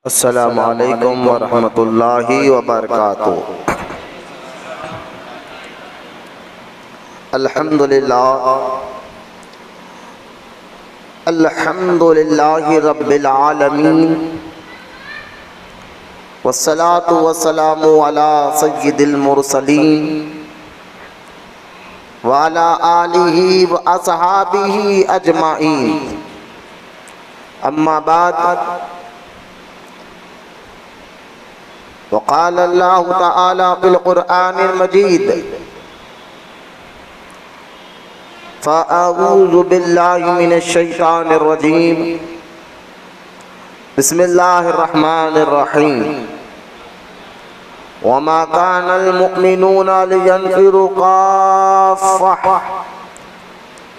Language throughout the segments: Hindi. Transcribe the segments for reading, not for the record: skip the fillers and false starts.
अस्सलामु अलैकुम वरहमतुल्लाहि वबरकातुहू। अल्हम्दुलिल्लाह अल्हम्दुलिल्लाहि रब्बिल आलमीन वस्सलातु वस्सलामु अला सय्यिदिल मुरसलीन व अला आलिहि व अस्हाबिहि अजमाइन। अम्मा बाद वक़ाल अल्लाहु तआला फिल क़ुरआनिल मजीद फ़अऊज़ु बिल्लाहि मिनश शैतानिर रजीम बिस्मिल्लाहिर रहमानिर रहीम। वमा कानल मुअमिनूना लियन्फ़िरू काफ़्फ़ह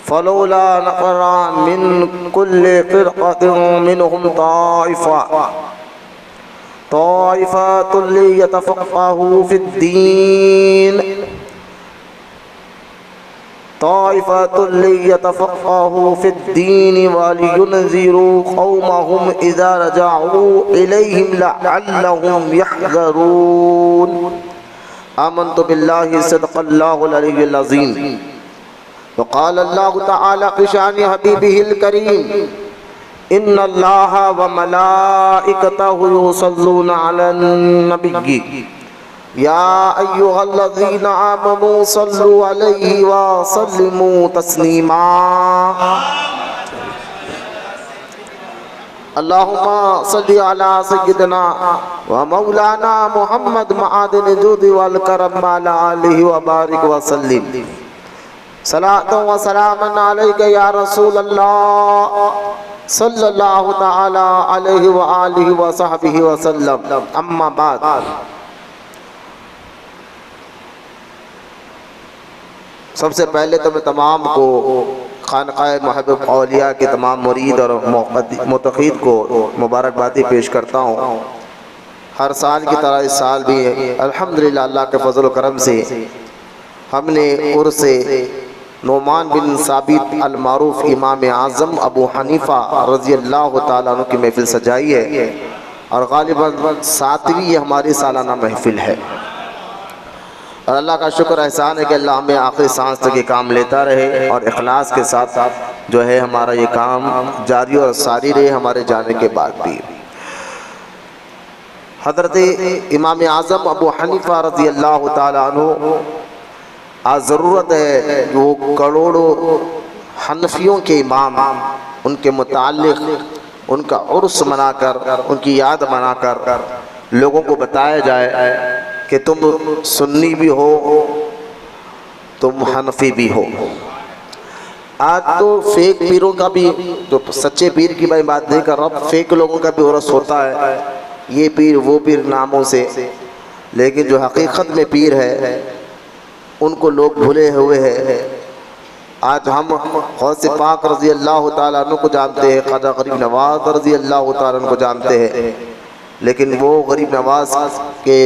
फ़लौला नफ़रा मिन कुल्लि फ़िरक़तिन मिनहुम ताइफ़तुन लियतफ़क़्क़हू फ़िद्दीन वलियुनज़िरू क़ौमहुम इज़ा रजअू इलैहिम लअल्लहुम यहज़रून। आमन्तु बिल्लाहि सदक़ल्लाहुल अलिय्युल अज़ीम। वक़ाल अल्लाहु तआला फ़ी शानि हबीबिहिल करीम इन्नल्लाहा व मलाइकतहु युसल्लूना अलन नबिय्यि या अय्युहल्लज़ीना आमनू सल्लु अलैहि व सल्लिमू तस्लीमा। अल्लाहुम्मा सल्लि अला सय्यिदिना व मौलाना मुहम्मद मआदिन जुद वल करम अला आलिहि व बारिक व सल्लिम। सलातो व सलामन अलैका या रसूल अल्लाह सल्लल्लाहु तआला अलैहि व आलिहि व सहबिहि व सल्लम। अम्मा बाद, सबसे पहले तो मैं तमाम को खानक़ाह महबूब औलिया के तमाम मुरीद और मुतक़ीद को मुबारकबादी पेश करता हूँ। हर साल की तरह इस साल भी अल्हम्दुलिल्लाह अल्लाह के फज़ल व करम से हमने उर्से नोमान बिन साबित अल मारूफ इमाम आज़म अबू हनीफ़ा रज़ियल्लाहु ताला अन्हु की महफ़िल सजाई है और ग़ालिबन 7वीं हमारी सालाना महफ़िल है। और अल्लाह का शुक्र एहसान है कि अल्लाह हमें आखिरी सांस तक ये काम लेता रहे और इखलास के साथ साथ जो है हमारा ये काम जारी और सारी रहे हमारे जाने के बाद भी। हज़रत इमाम आज़म अबू हनीफ़ा रज़ियल्लाहु ताला अन्हु आज ज़रूरत है वो करोड़ों हनफियों के इमाम उनके मुताल्लिक़ उनका उर्स मनाकर उनकी याद मनाकर लोगों को बताया जाए कि तुम सुन्नी भी हो तुम हनफी भी हो। आज तो फेक पीरों का भी, जो सच्चे पीर की मैं बात नहीं कर रहा, फेक लोगों का भी उर्स होता है, ये पीर वो पीर नामों से, लेकिन जो हकीकत में पीर है उनको लोग भूले हुए हैं। आज हम गौसे पाक रज़ी अल्लाह ताला अन्हु को जानते हैं, ख्वाजा गरीब नवाज़ रज़ी अल्लाह ताला अन्हु को जानते हैं, लेकिन वो गरीब नवाज़ के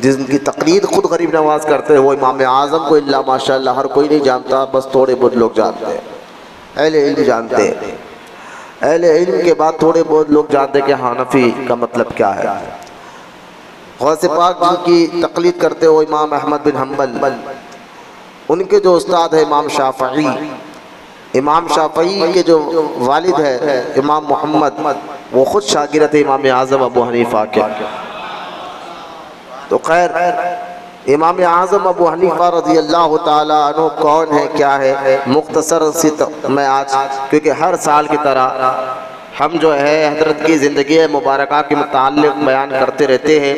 जिनकी तक़लीद खुद गरीब नवाज़ करते हैं वो इमाम आज़म को इल्ला माशाअल्लाह हर कोई नहीं जानता, बस थोड़े बहुत लोग जानते हैं, अहले इल्म जानते हैं। अहले इल्म के बाद थोड़े बहुत लोग जानते हैं कि हनफी का मतलब क्या है। गौसे पाक की तक़लीद करते हो इमाम अहमद बिन हम्बल, उनके जो उस्ताद है इमाम शाफ़ई के जो वालिद है इमाम मोहम्मद, वो ख़ुद शागिर्द थे इमाम आज़म अबू हनीफ़ा के। तो खैर इमाम आज़म अबू हनीफ़ा रज़ियल्लाहु ताला अन्हु कौन है क्या है, मुख्तसर सी मैं आज, क्योंकि हर साल की तरह हम जो है हज़रत की ज़िंदगी मुबारका के मुताल्लिक़ बयान करते रहते हैं।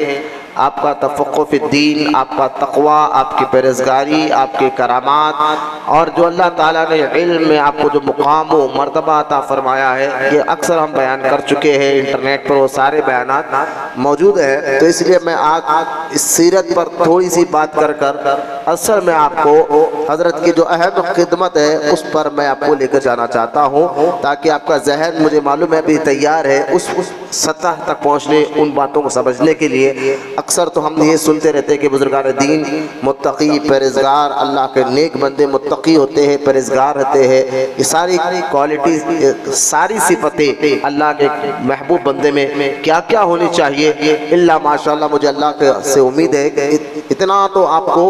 आपका तफ़क़्क़ुह फ़िद्दीन, आपका तक़वा, आपकी परहेज़गारी, आपके करामात और जो अल्लाह ताला ने इल्म में आपको जो मुक़ाम व मर्तबा अता फ़रमाया है, ये अक्सर हम बयान कर चुके हैं, इंटरनेट पर वो सारे बयानात मौजूद हैं। तो इसलिए मैं आज इस सीरत पर थोड़ी सी बात कर असल में आपको हज़रत की जो अहम खिदमत है उस पर मैं आपको लेकर जाना चाहता हूँ, ताकि आपका जहन, मुझे मालूम है अभी तैयार है उस सतह तक पहुँचने, उन बातों को समझने के लिए। अक्सर तो हम ये सुनते रहते हैं कि बुजुर्गान दीन मुत्तकी परहेज़गार अल्लाह के नेक बंदे मुत्तकी होते हैं, परहेज़गार होते हैं। ये सारी क्वालिटी, सारी सिफतें अल्लाह के महबूब बंदे में क्या क्या होनी चाहिए, इल्ला माशाअल्लाह मुझे अल्लाह से उम्मीद है कि इतना तो आपको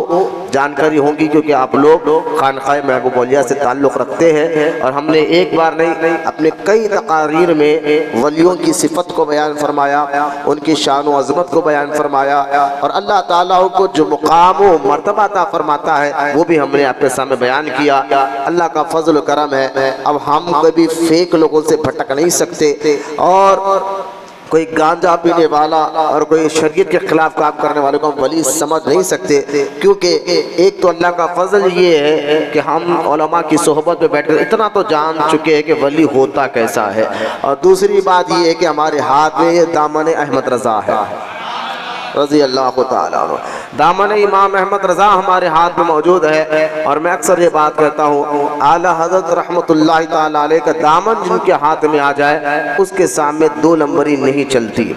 जानकारी होगी, क्योंकि आप लोग खानकाए महबूब औलिया से ताल्लुक़ रखते हैं। और हमने एक बार नहीं अपने कई तकारीर में वलियों की सिफत को बयान फरमाया, उनकी शान व अज़मत को बयान फरमाया, और अल्लाह ताला को जो मुकाम व मर्तबा अता फरमाता है वो भी हमने आपके सामने बयान किया। अल्लाह का फजल करम है। अब हम कभी फेक लोगों से भटक नहीं सकते, और कोई गांजा पीने वाला और कोई शरीयत के खिलाफ काम करने वाले को हम वली समझ नहीं सकते, क्योंकि एक तो अल्लाह का फजल ये है कि हम उलमा की सोहबत में बैठकर इतना तो जान चुके हैं कि वली होता कैसा है। और दूसरी बात ये है कि हमारे हाथ में ये दामन अहमद रज़ा है रज़ी अल्लाह ताला अन्हु। दामन इमाम अहमद रज़ा हमारे हाथ में मौजूद है। और मैं अक्सर ये बात कहता हूँ, आला हज़रत रहमतुल्लाहि ताला अलैह का दामन जिनके हाथ में आ जाए उसके सामने दो नंबरी नहीं चलती।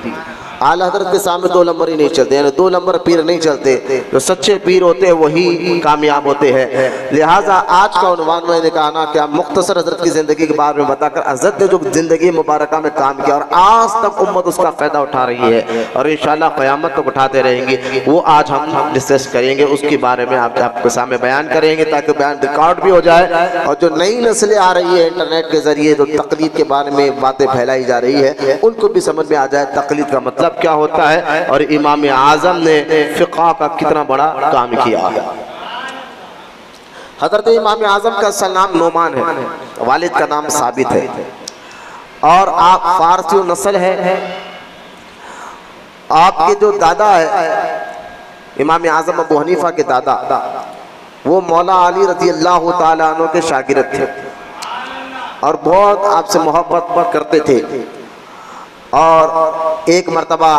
आला हज़रत के सामने दो नंबर ही नहीं चलते, यानी दो नंबर पीर नहीं चलते। जो सच्चे पीर होते हैं वही कामयाब होते हैं। लिहाजा आज का उन्वान मैंने कहा ना कि मुख्तसर हज़रत की ज़िंदगी के बारे में बताकर हज़रत ने जो ज़िंदगी मुबारक में काम किया और आज तक उम्मत उसका फ़ायदा उठा रही है और इंशाअल्लाह क़यामत तक उठाते रहेंगे, वो आज हम डिस्कस करेंगे, उसके बारे में आपके सामने बयान करेंगे ताकि बयान रिकॉर्ड भी हो जाए। और जो नई नस्लें आ रही है इंटरनेट के ज़रिए जो तक़लीद के बारे में बातें फैलाई जा रही है उनको भी समझ में आ जाए तक़लीद का मतलब क्या होता है और इमाम आज़म ने फ़िक़्ह का कितना बड़ा काम किया है। हज़रत इमाम आज़म का असल नाम नोमान है, वालिद का नाम साबित है, और आप फारसी नस्ल है। आपके जो दादा है इमाम आज़म अबू हनीफा के दादा, वो मौला अली रज़ी अल्लाह ताला अन्हु के शागिर्द थे और बहुत आपसे मोहब्बत करते थे। और एक मरतबा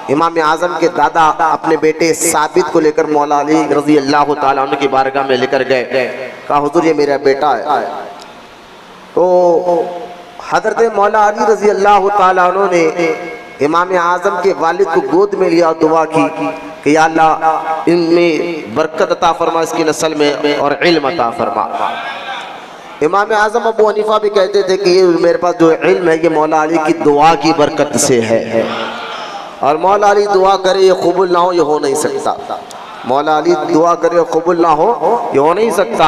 इमाम आज़म के दादा अपने बेटे साबित को लेकर मौला अली रज़ी अल्लाह ताला अन्हु की बारगाह में लेकर गए, कहा हुजूर ये मेरा बेटा है। तो हज़रत मौला अली रज़ी अल्लाह ताला अन्हु ने इमाम आज़म के वालिद को गोद में लिया और दुआ की कि या अल्लाह इनमें बरकत अता फरमा, इसकी नस्ल में, और इल्म अता फरमा। इमाम आज़म अबू हनीफा भी कहते थे कि ये मेरे पास जो इल्म है ये मौला अली की दुआ की बरकत से है, और मौला अली दुआ करे ये कबूल ना हो ये हो नहीं सकता। मौला अली दुआ करे कबूल ना हो ये हो नहीं सकता।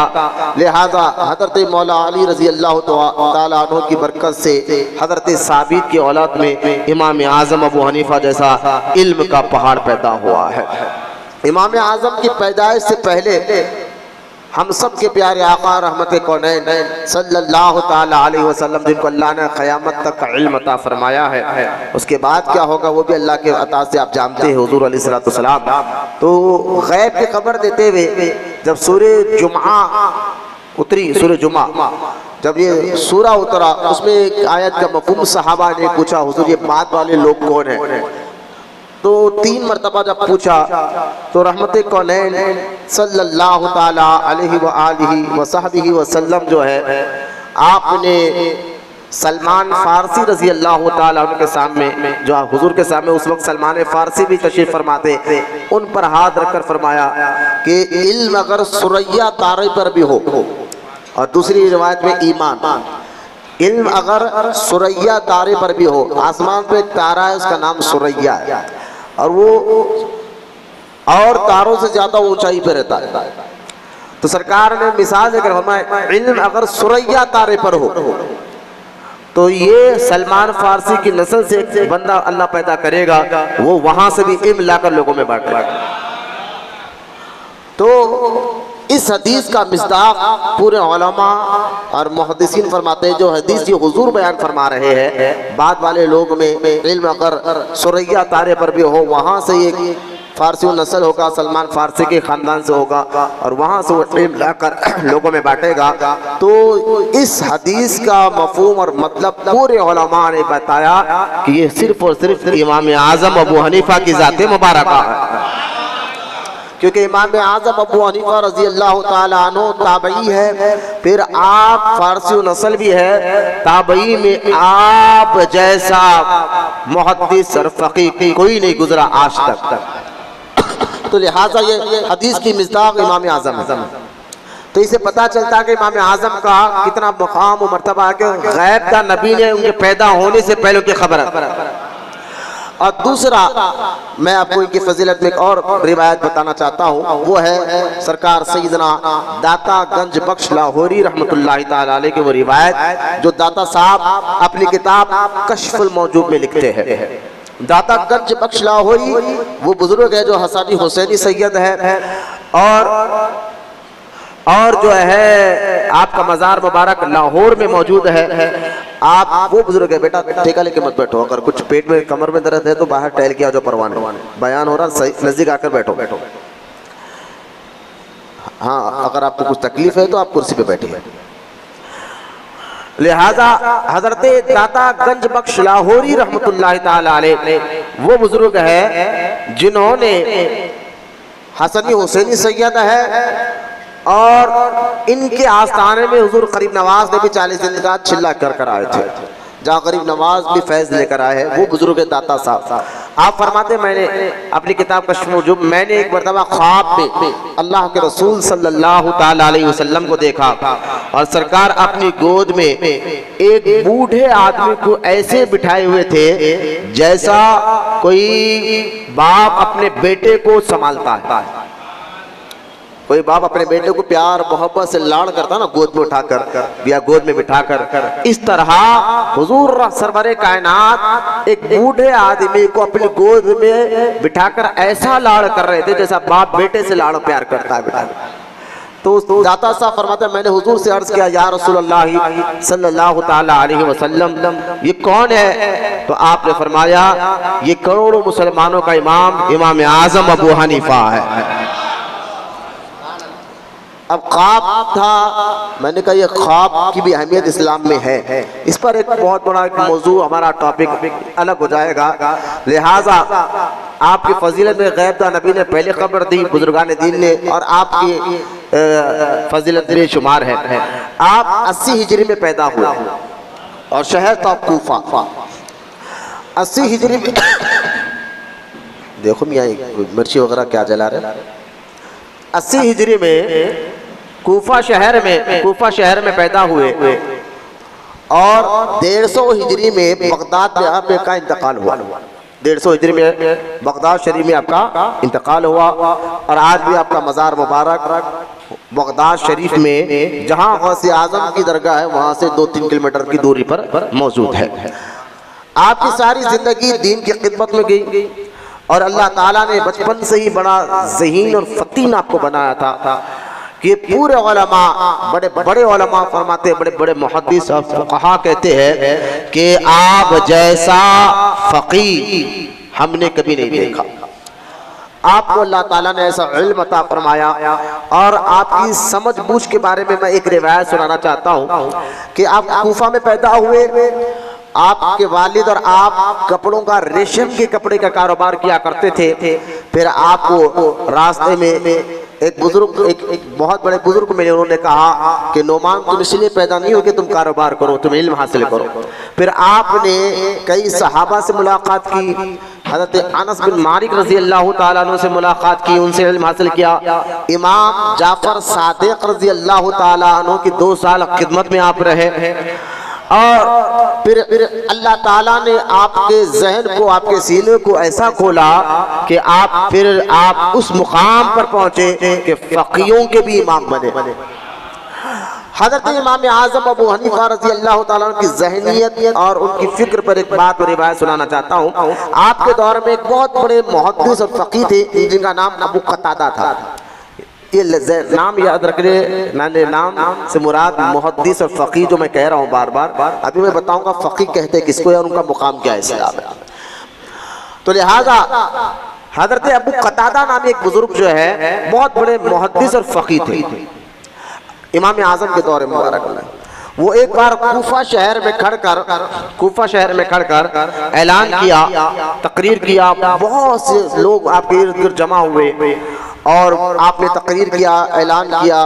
लिहाजा हज़रत मौला अली रज़ी अल्लाह ताला अन्हु की बरकत से हज़रत साबित की औलाद में इमाम आज़म अबू हनीफा जैसा इल्म का पहाड़ पैदा हुआ है। इमाम आज़म की पैदाइश से पहले हम सब के प्यारे आका रहमत कौनैन सल्लल्लाहु ताला अलैहि वसल्लम, जिनको अल्लाह ने क़यामत तक का इल्म अता फरमाया है, उसके बाद क्या होगा वो भी अल्लाह के अता से आप जानते हैं। हुज़ूर अलैहिस्सलातु वस्सलाम तो गैब की खबर देते हुए जब सूरह जुमा उतरी, सूरह जुमा जब ये सूरा उतरा उसमें एक आयत का मफ़हूम सहाबा ने पूछा, हुज़ूर ये बाद वाले लोग कौन हैं? तो 3 मरतबा जब पूछा तो रहमत कौनैन सल्लल्लाहु ताला अलैहि व आलिहि व सहबिहि वसल्लम जो है आपने सलमान फ़ारसी रज़ी अल्लाह ताला उनके सामने, जो हुजूर के सामने उस वक्त सलमान फ़ारसी भी तशरीफ़ फरमाते, उन पर हाथ रखकर फरमाया कि इल्म अगर सुरैया तारे पर भी हो, और दूसरी रिवायत में ईमान, इल्म अगर सुरैया तारे पर भी हो, आसमान पे एक तारा है उसका नाम सुरैया है और वो और तारों से ज़्यादा ऊंचाई पे रहता है। तो सरकार ने मिसाल देकर फरमाया इल्म अगर सुरैया तारे पर हो तो ये सलमान फ़ारसी की नस्ल से एक बंदा अल्लाह पैदा करेगा, वो वहाँ से भी इल्म लाकर लोगों में बांटेगा। तो इस हदीस का मिस्दाक पूरे उलमा और मुहद्दिसीन फरमाते हैं, जो हदीस ये हुजूर बयान फरमा रहे हैं, बाद वाले लोग में इल्म अगर सुरैया तारे पर भी हो, वहाँ से एक फ़ारसी नस्ल होगा, सलमान फ़ारसी के ख़ानदान से होगा और वहाँ से वो इल्म लाकर लोगों में बांटेगा। तो इस हदीस का मफ़हूम और मतलब पूरे उलमा ने बताया कि ये सिर्फ़ और सिर्फ इमाम आज़म अबू हनीफा की ज़ात मुबारका है, क्योंकि इमाम आज़म अबू हनीफा रज़ी अल्लाह ताला अन्हु ताबई है, फिर आप फ़ारसी नस्ल भी है। ताबई में आप जैसा मुहद्दिस और फ़क़ीह कोई नहीं गुजरा आज तक। तो लिहाजा ये हदीस की मिस्दाक इमाम आज़म है। तो इसे पता चलता है कि इमाम आज़म का कितना मकाम और मर्तबा है कि गैब का नबी ने उनके पैदा होने से पहले की खबर है। और दूसरा मैं आपको इनकी फजीलत में एक और रिवायत बताना चाहता हूँ, वो है सरकार सैयदना दाता गंज बख्श लाहौरी रहमतुल्लाहि ताला अलैह की वो रिवायत जो दाता साहब अपनी किताब कश्फुल मौजूब में लिखते हैं। दाता गंज बख्श लाहौरी वो बुजुर्ग है जो हसानी हुसैनी सैयद है और जो है आपका मज़ार मुबारक लाहौर में मौजूद है। आप वो बुजुर्ग है, बेटा ठेका लेके मत बैठो, अगर कुछ पेट में कमर में दर्द है तो बाहर टहल के आ जाओ, परवान बयान हो रहा, सही नजदीक आकर बैठो। हाँ, अगर आपको कुछ तकलीफ है तो आप कुर्सी पे बैठिए। लिहाजा हजरत दाता गंज बख्श लाहौरी रहमतुल्लाहि ताला अलैह वो बुजुर्ग है जिन्होंने हसनी हुसैनी सैयद है और इनके आस्थाने में हुजूर गरीब नवाज ने भी 40 दिन का चिल्ला कर आए थे, जहाँ गरीब नवाज भी फैज लेकर आए हैं। वो बुजुर्ग दाता साहब आप फरमाते, मैंने अपनी किताब कश्फ मौजूब मैंने एक मरतबा ख्वाब में अल्लाह के रसूल सल्लल्लाहु ताला अलैहि वसल्लम को देखा और सरकार अपनी गोद में एक बूढ़े आदमी को ऐसे बिठाए हुए थे जैसा कोई बाप अपने बेटे को संभालता है। कोई बाप अपने बेटे को प्यार मोहब्बत से लाड़ करता ना, गोद में उठाकर या गोद में बिठाकर, इस तरह हुजूर सरवरे कायनात एक बूढ़े आदमी को अपनी गोद में बिठाकर ऐसा लाड़ कर रहे थे जैसा बाप बेटे से लाड़ प्यार करता है बेटा। तो दाता साहब फरमाते हैं, मैंने हुजूर से अर्ज किया, या रसूलल्लाह सल्लल्लाहु ताला अलैहि वसल्लम ये कौन है? तो आपने फरमाया ये करोड़ों मुसलमानों का इमाम इमाम आज़म अबू हनीफा है। अब ख्वाब था, मैंने कहा ये ख्वाब की भी अहमियत इस्लाम में है। इस पर एक बहुत बड़ा एक मौजू हमारा टॉपिक अलग हो जाएगा। लिहाजा आपकी फजीलत में गैब का नबी ने पहले खबर दी, बुजुर्गान दीन ने, और आपकी फजीलत में शुमार है। आप 80 हिजरी में पैदा हुए और शहर था कूफा। 80 हिजरी में देखो मियाँ मिर्ची वगैरह क्या जला रहे। 80 हिजरी में कूफा शहर में पैदा हुए और 150 हिजरी में बगदाद में आपका इंतकाल हुआ। 150 हिजरी में बगदाद शरीफ में आपका इंतकाल हुआ और आज भी आपका मज़ार मुबारक बगदाद शरीफ में, जहाँ गौसे आज़म की दरगाह है, वहाँ से 2-3 किलोमीटर की दूरी पर मौजूद है। आपकी सारी जिंदगी दीन की खिदमत में गई और अल्लाह ताला ने बचपन से ही बड़ा ज़हीन और फतीन आपको बनाया था कि पूरे उलमा, बड़े बड़े उलमा फरमाते, बड़े बड़े मुहद्दिस और फुक़हा कहते हैं कि आप जैसा फ़क़ीह हमने कभी नहीं देखा। आपको अल्लाह ताला ने ऐसा इल्म अता फरमाया। और आपकी समझ बूझ के बारे में मैं एक रिवायत सुनाना चाहता हूँ कि आप कूफा में पैदा हुए, आपके वालिद और आप कपड़ों का, रेशम के कपड़े का कारोबार किया करते थे। फिर आपको रास्ते में एक बहुत बड़े बुजुर्ग मिले, उन्होंने कहा कि नोमान तुम इसलिए पैदा नहीं हो कि तुम कारोबार करो, तुम इल्म हासिल करो। फिर आपने कई सहाबा से मुलाकात की, हज़रत अनस बिन मालिक रज़ी अल्लाह ताला अन्हु से मुलाकात की, उनसे इल्म हासिल किया। इमाम जाफर सादिक रज़ी अल्लाह ताला अन्हु की 2 साल खिदमत में आप रहे और फिर अल्लाह ताला ने आपके जहन को, आपके सीने को ऐसा खोला कि आप उस मुकाम पर पहुंचे कि फ़क़ीहों के भी इमाम बने। हज़रत इमाम आज़म अबू हनीफा रज़ी अल्लाह ताला की ज़हनियत और उनकी फ़िक्र पर एक बात और रिवायत सुनाना चाहता हूँ। आपके दौर में एक बहुत बड़े मुहद्दिस और फ़क़ीह थे जिनका नाम अबू क़तादा था। ये नाम याद रख ले, मैंने नाम से मुराद मुहद्दिस और फ़क़ीह जो मैं कह रहा हूँ बार बार, अभी मैं बताऊँगा फ़क़ीह कहते किसको और उनका मुकाम क्या है इस्लाम में। तो लिहाजा हज़रत अबू क़तादा नाम एक बुजुर्ग जो है बहुत बड़े मुहद्दिस और फ़क़ीह थे इमाम आज़म के दौर मुबारक में। वो एक बार कूफा शहर में खड़कर ऐलान किया, तकरीर किया, बहुत से लोग आपके इर्द गिर्द जमा हुए और आपने तकरीर किया, ऐलान किया।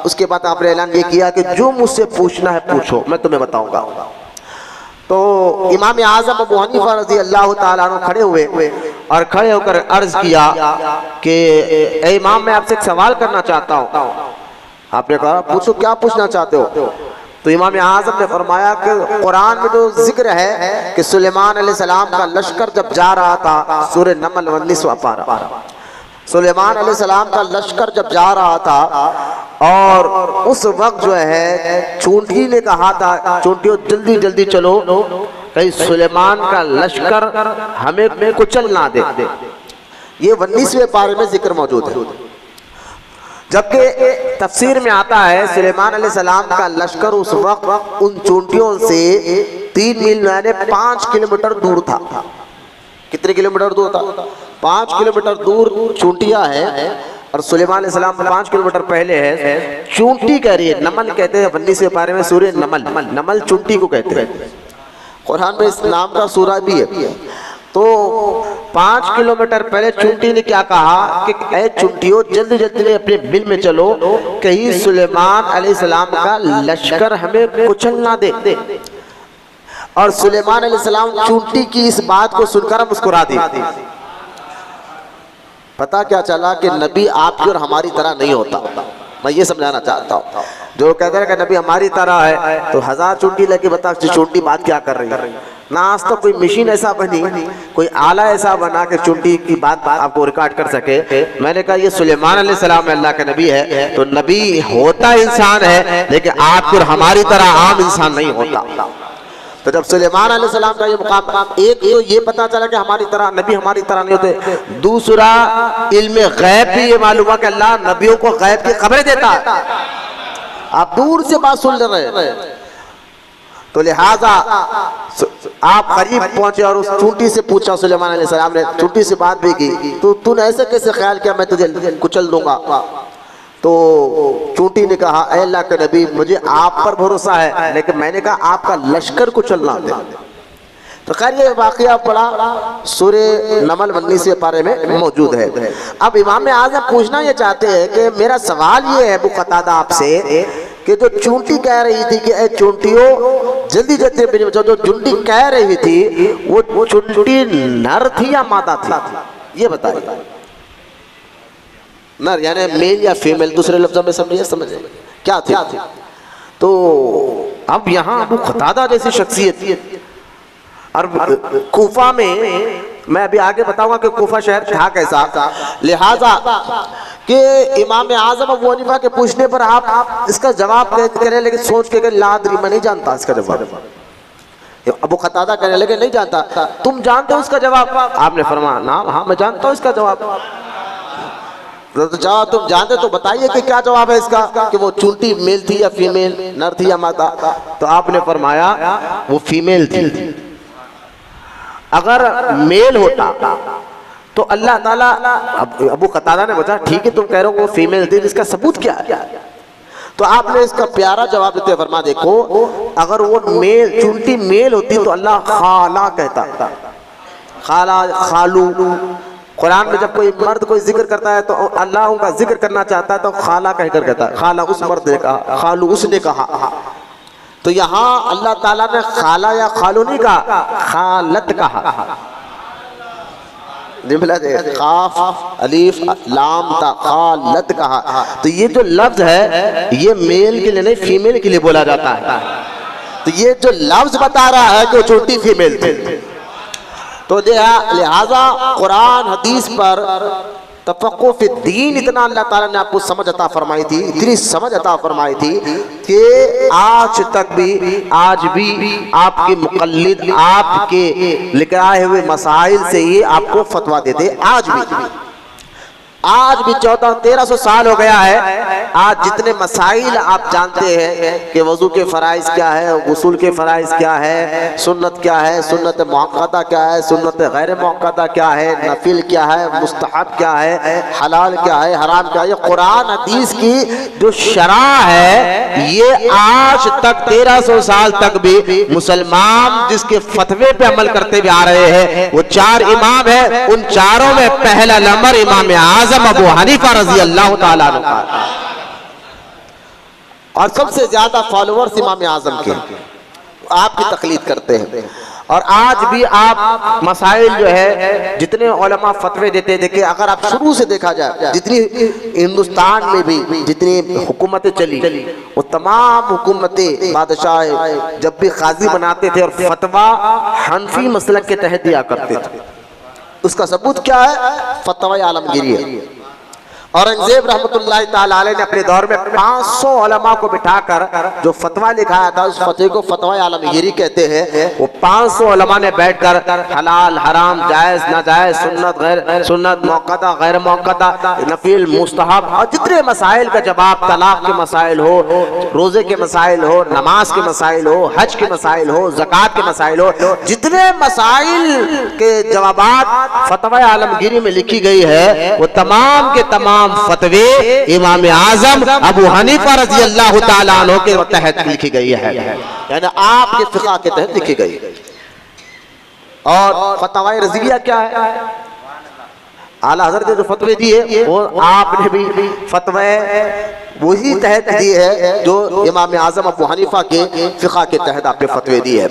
उसके बाद आपने ऐलान ये किया कि जो मुझसे पूछना है पूछो, मैं तुम्हें बताऊंगा। तो इमाम आज़म अबू हनीफा रज़ी अल्लाह ताला अन्हु खड़े हुए और खड़े होकर अर्ज किया कि ए इमाम, मैं आपसे एक सवाल करना चाहता हूँ। आपने कहा पूछो, क्या पूछना चाहते हो? तो इमाम आज़म ने फरमाया कि कुरान में तो जिक्र है कि सुलेमान अलैहिस्सलाम का लश्कर जब जा रहा था, सूरह नमल 19वां पारा, सुलेमान अलैहिस्सलाम का लश्कर जब जा रहा था और उस वक्त जो है चूंटी ने कहा था, चूंटियों जल्दी जल्दी चलो, कहीं सुलेमान का लश्कर हमें कुचल ना दे। ये 19वें पारे में जिक्र मौजूद है। जबकि तफसीर में आता है सुलेमान अलैहिस्सलाम का लश्कर उस वक्त उन चूंटियों से 3 मील यानी 5 किलोमीटर दूर था। कितने किलोमीटर दूर था? 5 किलोमीटर दूर चूंटियां है और सुलेमान अलैहिस्सलाम 5 किलोमीटर पहले है। चूंटी कह रही है, नमल कहते हैं 19वें पारे में सूरह नमल, नमल चूंटी को कहते हैं। कुरान में इस नाम का सूरा भी है। तो 5 किलोमीटर पहले चूंटी ने क्या कहा कि ऐ चूंटियों, जल्दी जल्दी अपने बिल में चलो, कहीं सुलेमान अलैहिस्सलाम का लश्कर हमें कुचल ना दे। और सुलेमान अलैहिस्सलाम चूंटी की इस बात को सुनकर मुस्कुरा दी। पता क्या चला कि नबी आपकी और हमारी तरह नहीं होता। मैं ये समझाना चाहता हूँ, जो कहते हैं कि नबी हमारी तरह है, तो 1000 चूंटी लेके बता चूंटी बात क्या कर रही है ना। आज तो कोई मशीन ऐसा बनी, कोई आला ऐसा बना कि चूंटी की बात आपको रिकॉर्ड कर सके। मैंने कहा ये सुलेमान अलैहिस्सलाम अल्लाह का नबी है, तो नबी होता इंसान है, लेकिन आपकी और हमारी तरह आम इंसान नहीं होता। तो जब सुलेमान अलैहिस्सलाम का ये मुकाम, एक तो ये पता चला कि हमारी तरह नबी हमारी तरह नहीं होते, दूसरा इल्म गैब भी ये मालूम हुआ कि अल्लाह नबियों को गैब की खबरें देता है। आप दूर से बात सुन रहे हैं, तो लिहाजा आप करीब पहुंचे और उस चूंटी से पूछा, सुलेमान अलैहिस्सलाम ने चूंटी से बात भी की, तो तूने ऐसे कैसे ख्याल किया मैं तुझे कुचल दूंगा? तो चूंटी ने कहा, ऐ अल्लाह के नबी, मुझे आप पर भरोसा है, लेकिन मैंने कहा आपका लश्कर कुचलना दे। तो खैर ये वाकया बड़ा सूरह नमल 19वें पारे में मौजूद है। अब इमाम आज़म पूछना ये चाहते हैं कि मेरा सवाल ये है अबू क़तादा आपसे कि जो चूंटी कह रही थी कि ऐ चूंटियों जल्दी जल्दी, जो चूंटी कह रही थी वो चूंटी नर थी या मादा थी? ये बताइए। नर यानी मेल या फीमेल, दूसरे लफ्ज़ों में समझिए क्या थी? तो अब यहाँ अबू क़तादा जैसी शख्सियत, और कूफा में मैं अभी आगे बताऊंगा कि कूफा शहर था कैसा, लिहाजा कि इमाम आज़म अबू हनीफा के पूछने पर आप इसका जवाब करें, लेकिन सोच के लादरी, मैं नहीं जानता इसका जवाब। अबू क़तादा कहने लगे नहीं जानता, तुम जानते हो इसका जवाब? आपने फरमाया ना, हाँ मैं जानता हूँ इसका जवाब। तो जवाब तुम जानते तो बताइए कि क्या जवाब है इसका, कि वो चूंटी मेल थी या फीमेल, नर थी या मादा? तो आपने फरमाया वो फीमेल थी। अगर मेल होता तो अल्लाह ताला, अबू क़तादा ने बताया ठीक है तुम कह रहे हो वो फीमेल थी, इसका सबूत क्या है? तो आपने इसका प्यारा जवाब देते फरमा, देखो अगर वो मेल चूंटी मेल होती तो अल्लाह खाला कहता, खाला खालू। कुरान में जब कोई मर्द कोई जिक्र करता है तो अल्लाह उनका जिक्र करना चाहता है तो खाला कहकर कहता है, खाला उस मर्द ने कहा, खालू उसने कहा। तो यहाँ अल्लाह ताला ने खाला या खालू नहीं कहा, खालत कहा। खाफ अलीफ लाम ता, खालत कहा। तो ये जो लफ्ज है ये मेल के लिए नहीं फीमेल के लिए बोला जाता है। तो ये जो लफ्ज बता रहा है कि चूंटी फीमेल थी, तो लिहाजा कुरान हदीस पर तफक्कुह फी दीन इतना अल्लाह ताला ने आपको समझ अता फरमाई थी, इतनी समझ अता फरमाई थी कि आज भी आपके मुक़ल्लिद आपके लिखाए हुए मसाइल से ही आपको फतवा देते। आज भी 1400-1300 साल हो गया है, आज जितने मसाइल आप जानते हैं कि वज़ू के फ़राइज़ क्या है, गुस्ल के फ़राइज़ क्या है, सुन्नत क्या है, सुन्नत मुअक्कदा क्या है, सुन्नत गैर मुअक्कदा क्या है, नफिल क्या है, मुस्तहब क्या है, हलाल क्या है, हराम क्या है, ये कुरान हदीस की जो शरा है ये आज तक 1300 साल तक भी मुसलमान जिसके फतवे पे अमल करते हुए आ रहे हैं वो 4 इमाम है। उन चारों में पहला नंबर इमाम आज़म अबू हनीफा रज़ी अल्लाह ताला अन्हु, और सबसे ज्यादा फॉलोअर्स इमाम आज़म के आपकी तकलीद करते हैं। और आज भी आप मसाइल जो है जितने उलमा फतवे देते, देखिए अगर आप शुरू से देखा जाए जितनी हिंदुस्तान में भी जितनी हुकूमतें चली वो तमाम हुकूमतें बादशाह जब भी काजी बनाते थे और फतवा हनफी मसलक के तहत दिया करते थे। उसका सबूत क्या है? फतवा आलमगीरी है। औरंगजेब रहमतुल्लाह ताला अलैह ने अपने दौर में 500 उलमा को बिठाकर जो फतवा लिखाया था, उस फतवे को फतवा आलमगीरी कहते हैं। वो 500 उलमा ने बैठकर हलाल हराम, जायज नाजायज, सुन्नत गैर सुन्नत, मौक़ता गैर मौक़ता, नफिल मुस्तहब और जितने मसाइल का जवाब, तलाक के मसाइल हो, रोजे के मसाइल हो, नमाज के मसाइल हो, हज के मसाइल हो, ज़कात के मसाइल हो, जितने मसाइल के जवाबात फतवा आलमगीरी में लिखी गई है वो तमाम के तमाम फतवे इमाम आजम अबू हनीफा रज़ी अल्लाह ताला अन्हु के तहत लिखी गई है, यानी आपके फिक़ह के तहत लिखी गई। और फतवा रज़िया क्या है? आला हज़रत ने जो फतवे दिए वो आपने भी फतवे वही तहत दिए है जो इमाम आजम अबू हनीफा के फिक़ह के तहत आपने फतवे दिए है।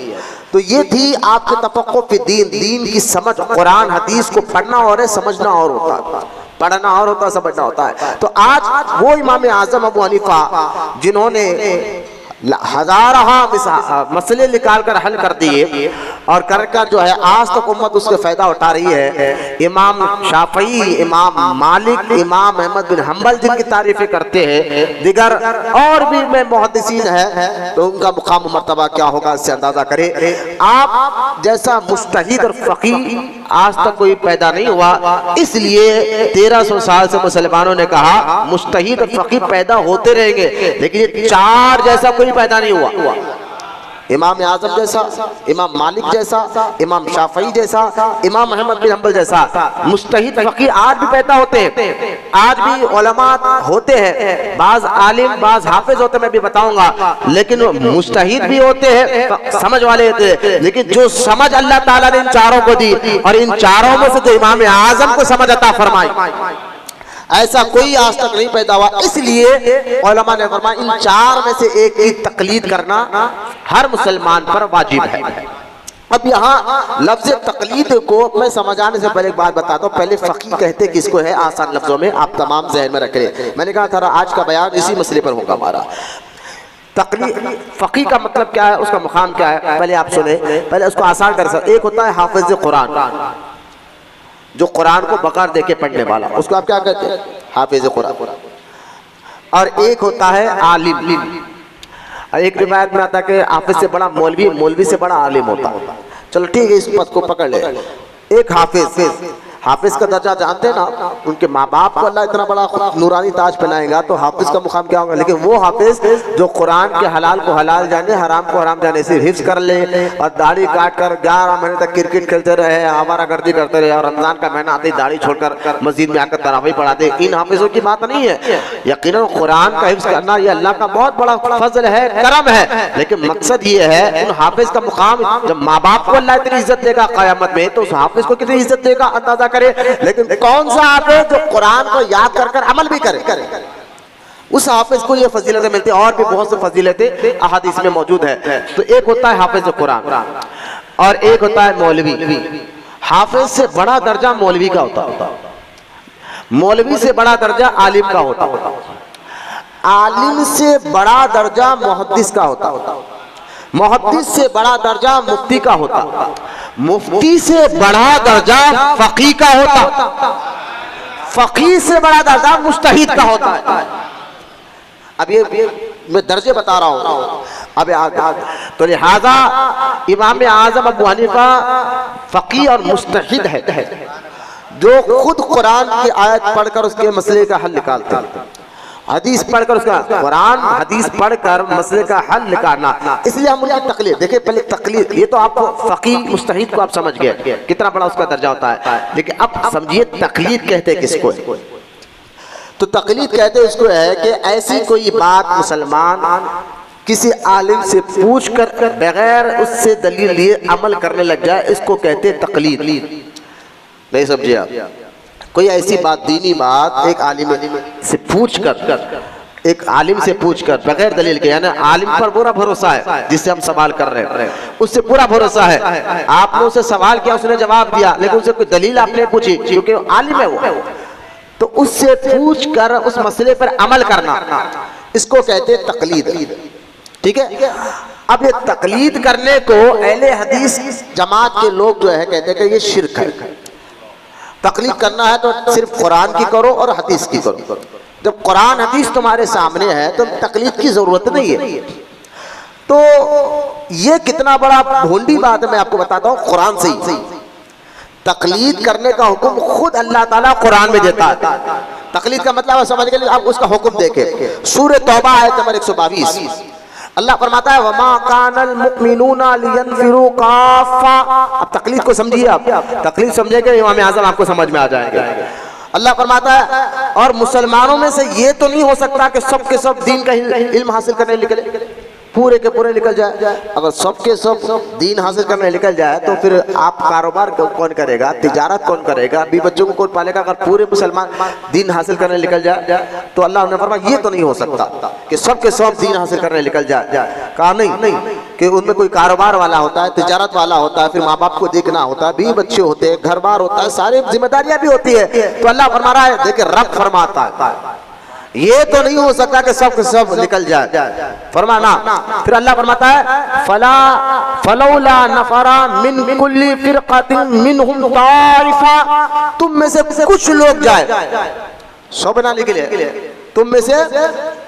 तो ये थी आपके तफ़क्कुह फ़ी दीन, दीन की समझ। कुरान हदीस को पढ़ना और है, समझना और होता है, पढ़ना और होता है, समझना होता है। तो आज वो इमाम आजम अबू हनीफा जिन्होंने हजारों मसले निकाल कर हल कर दिए और कर कर जो है आज तक उम्मत उसके फायदा उठा रही है। इमाम शाफई, इमाम मालिक, इमाम अहमद बिन हम्बल जिनकी तारीफें करते हैं, दिगर और भी में मुहद्दिसीन है, तो उनका मुकाम मर्तबा क्या होगा इससे अंदाजा करें। आप जैसा मुस्तहिद और फकीह आज तक कोई पैदा नहीं हुआ, इसलिए 1300 साल से मुसलमानों ने कहा मुस्तहिद और फकीह पैदा होते रहेंगे, लेकिन ये चार जैसा कोई पैदा नहीं हुआ। इमाम आजम जैसा, इमाम मालिक जैसा, इमाम शाफई जैसा, इमाम अहमद बिन हम्बल जैसा मुस्तहिद फकीह आज भी पैदा होते हैं, आज भी उलमा होते हैं, बाज आलिम बाज हाफिज होते हैं, मैं भी बताऊंगा, लेकिन मुस्तहिद भी होते हैं, समझ वाले होते हैं। लेकिन जो समझ अल्लाह ताला ने इन चारों को दी और इन चारों में से जो इमाम आजम को समझ अता फरमाई, ऐसा कोई आज तक नहीं पैदा हुआ। इसलिए उलमा ने फरमाया इन चार में से एक की तकलीद करना हर मुसलमान पर वाजिब है। अब यहाँ लफ्ज़ तकलीद को मैं समझाने से पहले एक बात बताता हूँ। पहले फकीह कहते किसको है, आसान लफ्जों में आप तमाम जहन में रख रहे। मैंने कहा था आज का बयान इसी मसले पर होगा हमारा। तकलीद फकीह का मतलब क्या है, उसका मुकाम क्या है, पहले आप सुने, पहले उसको आसान कर सकते। एक होता है हाफिज कुरान, जो कुरान को बगैर देखे पढ़ने वाला, उसको आप क्या कहते हैं, हाफिज कुरान। और एक होता है आलिम। एक रिवायत में आता है कि हाफिज से बड़ा मौलवी, मौलवी से बड़ा आलिम होता। चलो ठीक है, इस पद को पकड़ ले। एक हाफिज, हाफिज का दर्जा जानते हैं ना, उनके माँ बाप को अल्लाह इतना बड़ा नूरानी ताज पहनाएगा तो हाफिज का मुकाम क्या होगा। लेकिन वो हाफिज जो कुरान के हलाल को हलाल जाने, हराम को हराम जाने, सिर्फ हिफ्ज कर ले और दाढ़ी काट कर 11 महीने तक क्रिकेट खेलते रहे, आवारागर्दी करते रहे और रमजान का महीना आते ही दाढ़ी छोड़कर मस्जिद में आकर तरावी पढ़ाते, इन हाफिजों की बात नहीं है। यकीनन कुरान का हिफ्ज करना ये अल्लाह का बहुत बड़ा फजल है, करम है। लेकिन मकसद ये है उन हाफिज का मुकाम, जब माँ बाप को अल्लाह इतनी इज्जत देगा क़यामत में, तो उस हाफिज को कितनी इज्जत देगा अंदाजा करे। लेकिन कौन सा हाफिज जो कुरान को याद कर कर अमल भी करे, उस हाफिज को ये फजीलतें मिलती है। और भी बहुत सी फजीलतें अहादीस में मौजूद है। तो एक होता है हाफिज कुरान और एक होता है मौलवी। हाफिज से बड़ा दर्जा मौलवी का होता, मौलवी से बड़ा दर्जा आलिम का होता, आलिम से बड़ा दर्जा मुहद्दिस का होता, मुहद्दिस से बड़ा दर्जा मुफ्ती का होता, मुफ्ती से बड़ा दर्जा फकीह का होता, फकीह से बड़ा दर्जा मुस्तहिद का होता है। अब ये मैं दर्जे बता रहा हूँ। अब तो लिहाजा इमाम आजम अबू हनीफा फकीह और मुस्तहिद है, जो खुद कुरान की आयत पढ़कर उसके मसले का हल निकालते हैं, हदीस पढ़कर उसका कुरान हदीस पढ़कर मसले का हल निकालना। इसलिए हम उनकी तकलीद देखिए। पहले तकलीद, ये तो आपको फकीह मुस्तहिद को आप समझ गए कितना बड़ा उसका दर्जा होता है, लेकिन अब समझिए तकलीद कहते किसको है। तो तकलीद कहते उसको है कि ऐसी कोई बात मुसलमान किसी आलिम से पूछ कर बगैर उससे दलील लिए अमल करने लग जाए, इसको कहते तकलीद। नहीं समझे आप? कोई ऐसी बात, दीनी बात एक आलिम से पूछ कर एक आलिम से पूछकर बगैर दलील के, यानी आलिम पर पूरा भरोसा है जिससे हम सवाल कर रहे हैं, उससे पूरा भरोसा है, आपने उससे सवाल किया, उसने जवाब दिया, लेकिन उससे कोई दलील आपने पूछी क्योंकि आलिम है वो, तो उससे पूछ कर उस मसले पर अमल करना, इसको कहते हैं तकलीद। ठीक है, अब ये तकलीद करने को अहले हदीस जमात के लोग जो है कहते हैं कि ये शिर्क है। तकलीद करना है तो सिर्फ कुरान की करो और हदीस की करो। जब कुरान हदीस तुम्हारे सामने है तो तकलीद की जरूरत नहीं है। तो ये कितना बड़ा भोंडी बात है, मैं आपको बताता हूँ। कुरान से ही तकलीद करने का हुक्म खुद अल्लाह ताला कुरान में देता है। तकलीद का मतलब समझ के लिए आप उसका हुक्म देखे, सूरह तौबा आयत नंबर 122 अल्लाह फरमाता है वमा कानल मुमिनूना लियनफिरू काफा। अब तकलीद को समझिए, आप तकलीद समझेंगे इमाम आज़म आपको समझ में आ जाएगा। अल्लाह फरमाता है और मुसलमानों में से ये तो नहीं हो सकता कि सब के सब दीन का इल्म हासिल करने निकले, पूरे के पूरे निकल जाए। अगर सबके सब दीन हासिल करने निकल जाए तो फिर आप कारोबार कौन करेगा, तिजारत कौन करेगा, भी बच्चों को कौन पालेगा? अगर पूरे मुसलमान दीन हासिल करने निकल जाए तो अल्लाह ने फरमाया ये तो नहीं हो सकता कि सबके सब दीन हासिल करने निकल जाए। कहा नहीं कि उनमें कोई कारोबार वाला होता है, तिजारत वाला होता है, फिर माँ बाप को देखना होता है, भी बच्चे होते हैं, घर बार होता है, सारी जिम्मेदारियां भी होती है। तो अल्लाह फरमा रहा है, देखिए रब फरमाता है ये तो नहीं हो सकता कि सब सब निकल जाए, फरमाना। फिर अल्लाह फरमाता है फलौला नफरा मिन कुल्ली फिरक़तिन मिनहुम ताइफा, तुम में से कुछ लोग जाए, सब ना निकले, तुम में से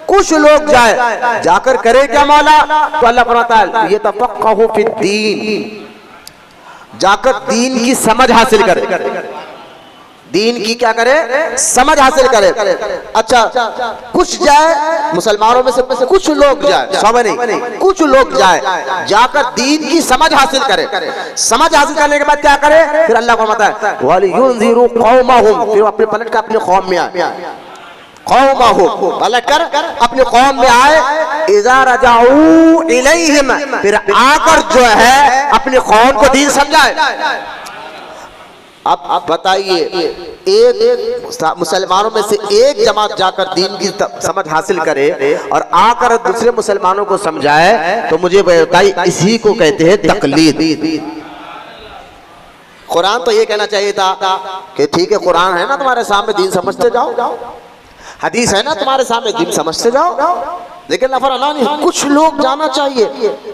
कुछ लोग जाए, जाकर करे क्या मौला? तो अल्लाह फरमाता है ये तफक्कहु फिद्दीन, जाकर दीन की समझ हासिल करे, दीन की क्या करे? समझ हासिल करे। अच्छा, कुछ जाए मुसलमानों में से कुछ लोग जाए, सब नहीं, कुछ लोग जाए, जाकर दीन की समझ हासिल करे। समझ हासिल करने के बाद क्या करे? फिर अल्लाह को बताता है वलियुनज़िरु कौमहुम, फिर अपने पलट कर अपने कौम में आए, कौमहुम पलट कर अपने कौम में आए, इज़ा रजाऊ इलैहिम, फिर आकर जो है अपनी कौम को दीन समझाए। अब बताइए, एक मुसलमानों में से एक जमात जाकर दीन की समझ हासिल करे और आकर दूसरे मुसलमानों को समझाए, तो मुझे बताइए इसी को कहते हैं तकलीद। कुरान तो ये कहना चाहिए था कि ठीक है कुरान है ना तुम्हारे सामने, दीन समझते जाओ, हदीस है ना तुम्हारे सामने, दीन समझते जाओ। लेकिन नफरमानी नहीं, कुछ लोग जाना चाहिए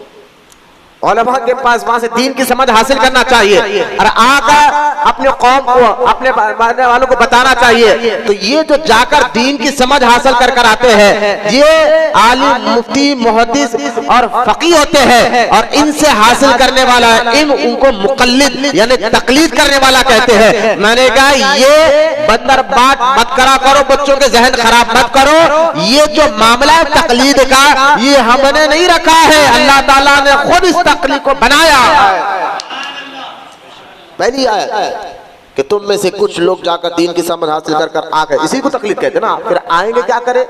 उलमा के पास, वहां से दीन की समझ हासिल करना चाहिए और आकर अपने कौम को, अपने मानने वालों को बताना चाहिए। तो ये जो जाकर दीन की समझ हासिल कर कर आते हैं, ये आलिम, मुफ्ती, मुहद्दिस और फकीह होते हैं, और इनसे हासिल करने वाला उनको मुकल्लिद यानी तकलीद करने वाला कहते हैं। मैंने कहा ये बंदर बात मत करा करो, बच्चों के जहन खराब मत करो। ये जो मामला है तकलीद का, ये हमने नहीं रखा है, अल्लाह ताला ने खुद इस तकलीद को बनाया। पहली आयत कि तुम में से कुछ लोग जाकर दीन की समझ हासिल कर कर आ गए, इसी को तकलीद कहते ना। फिर आएंगे क्या करे?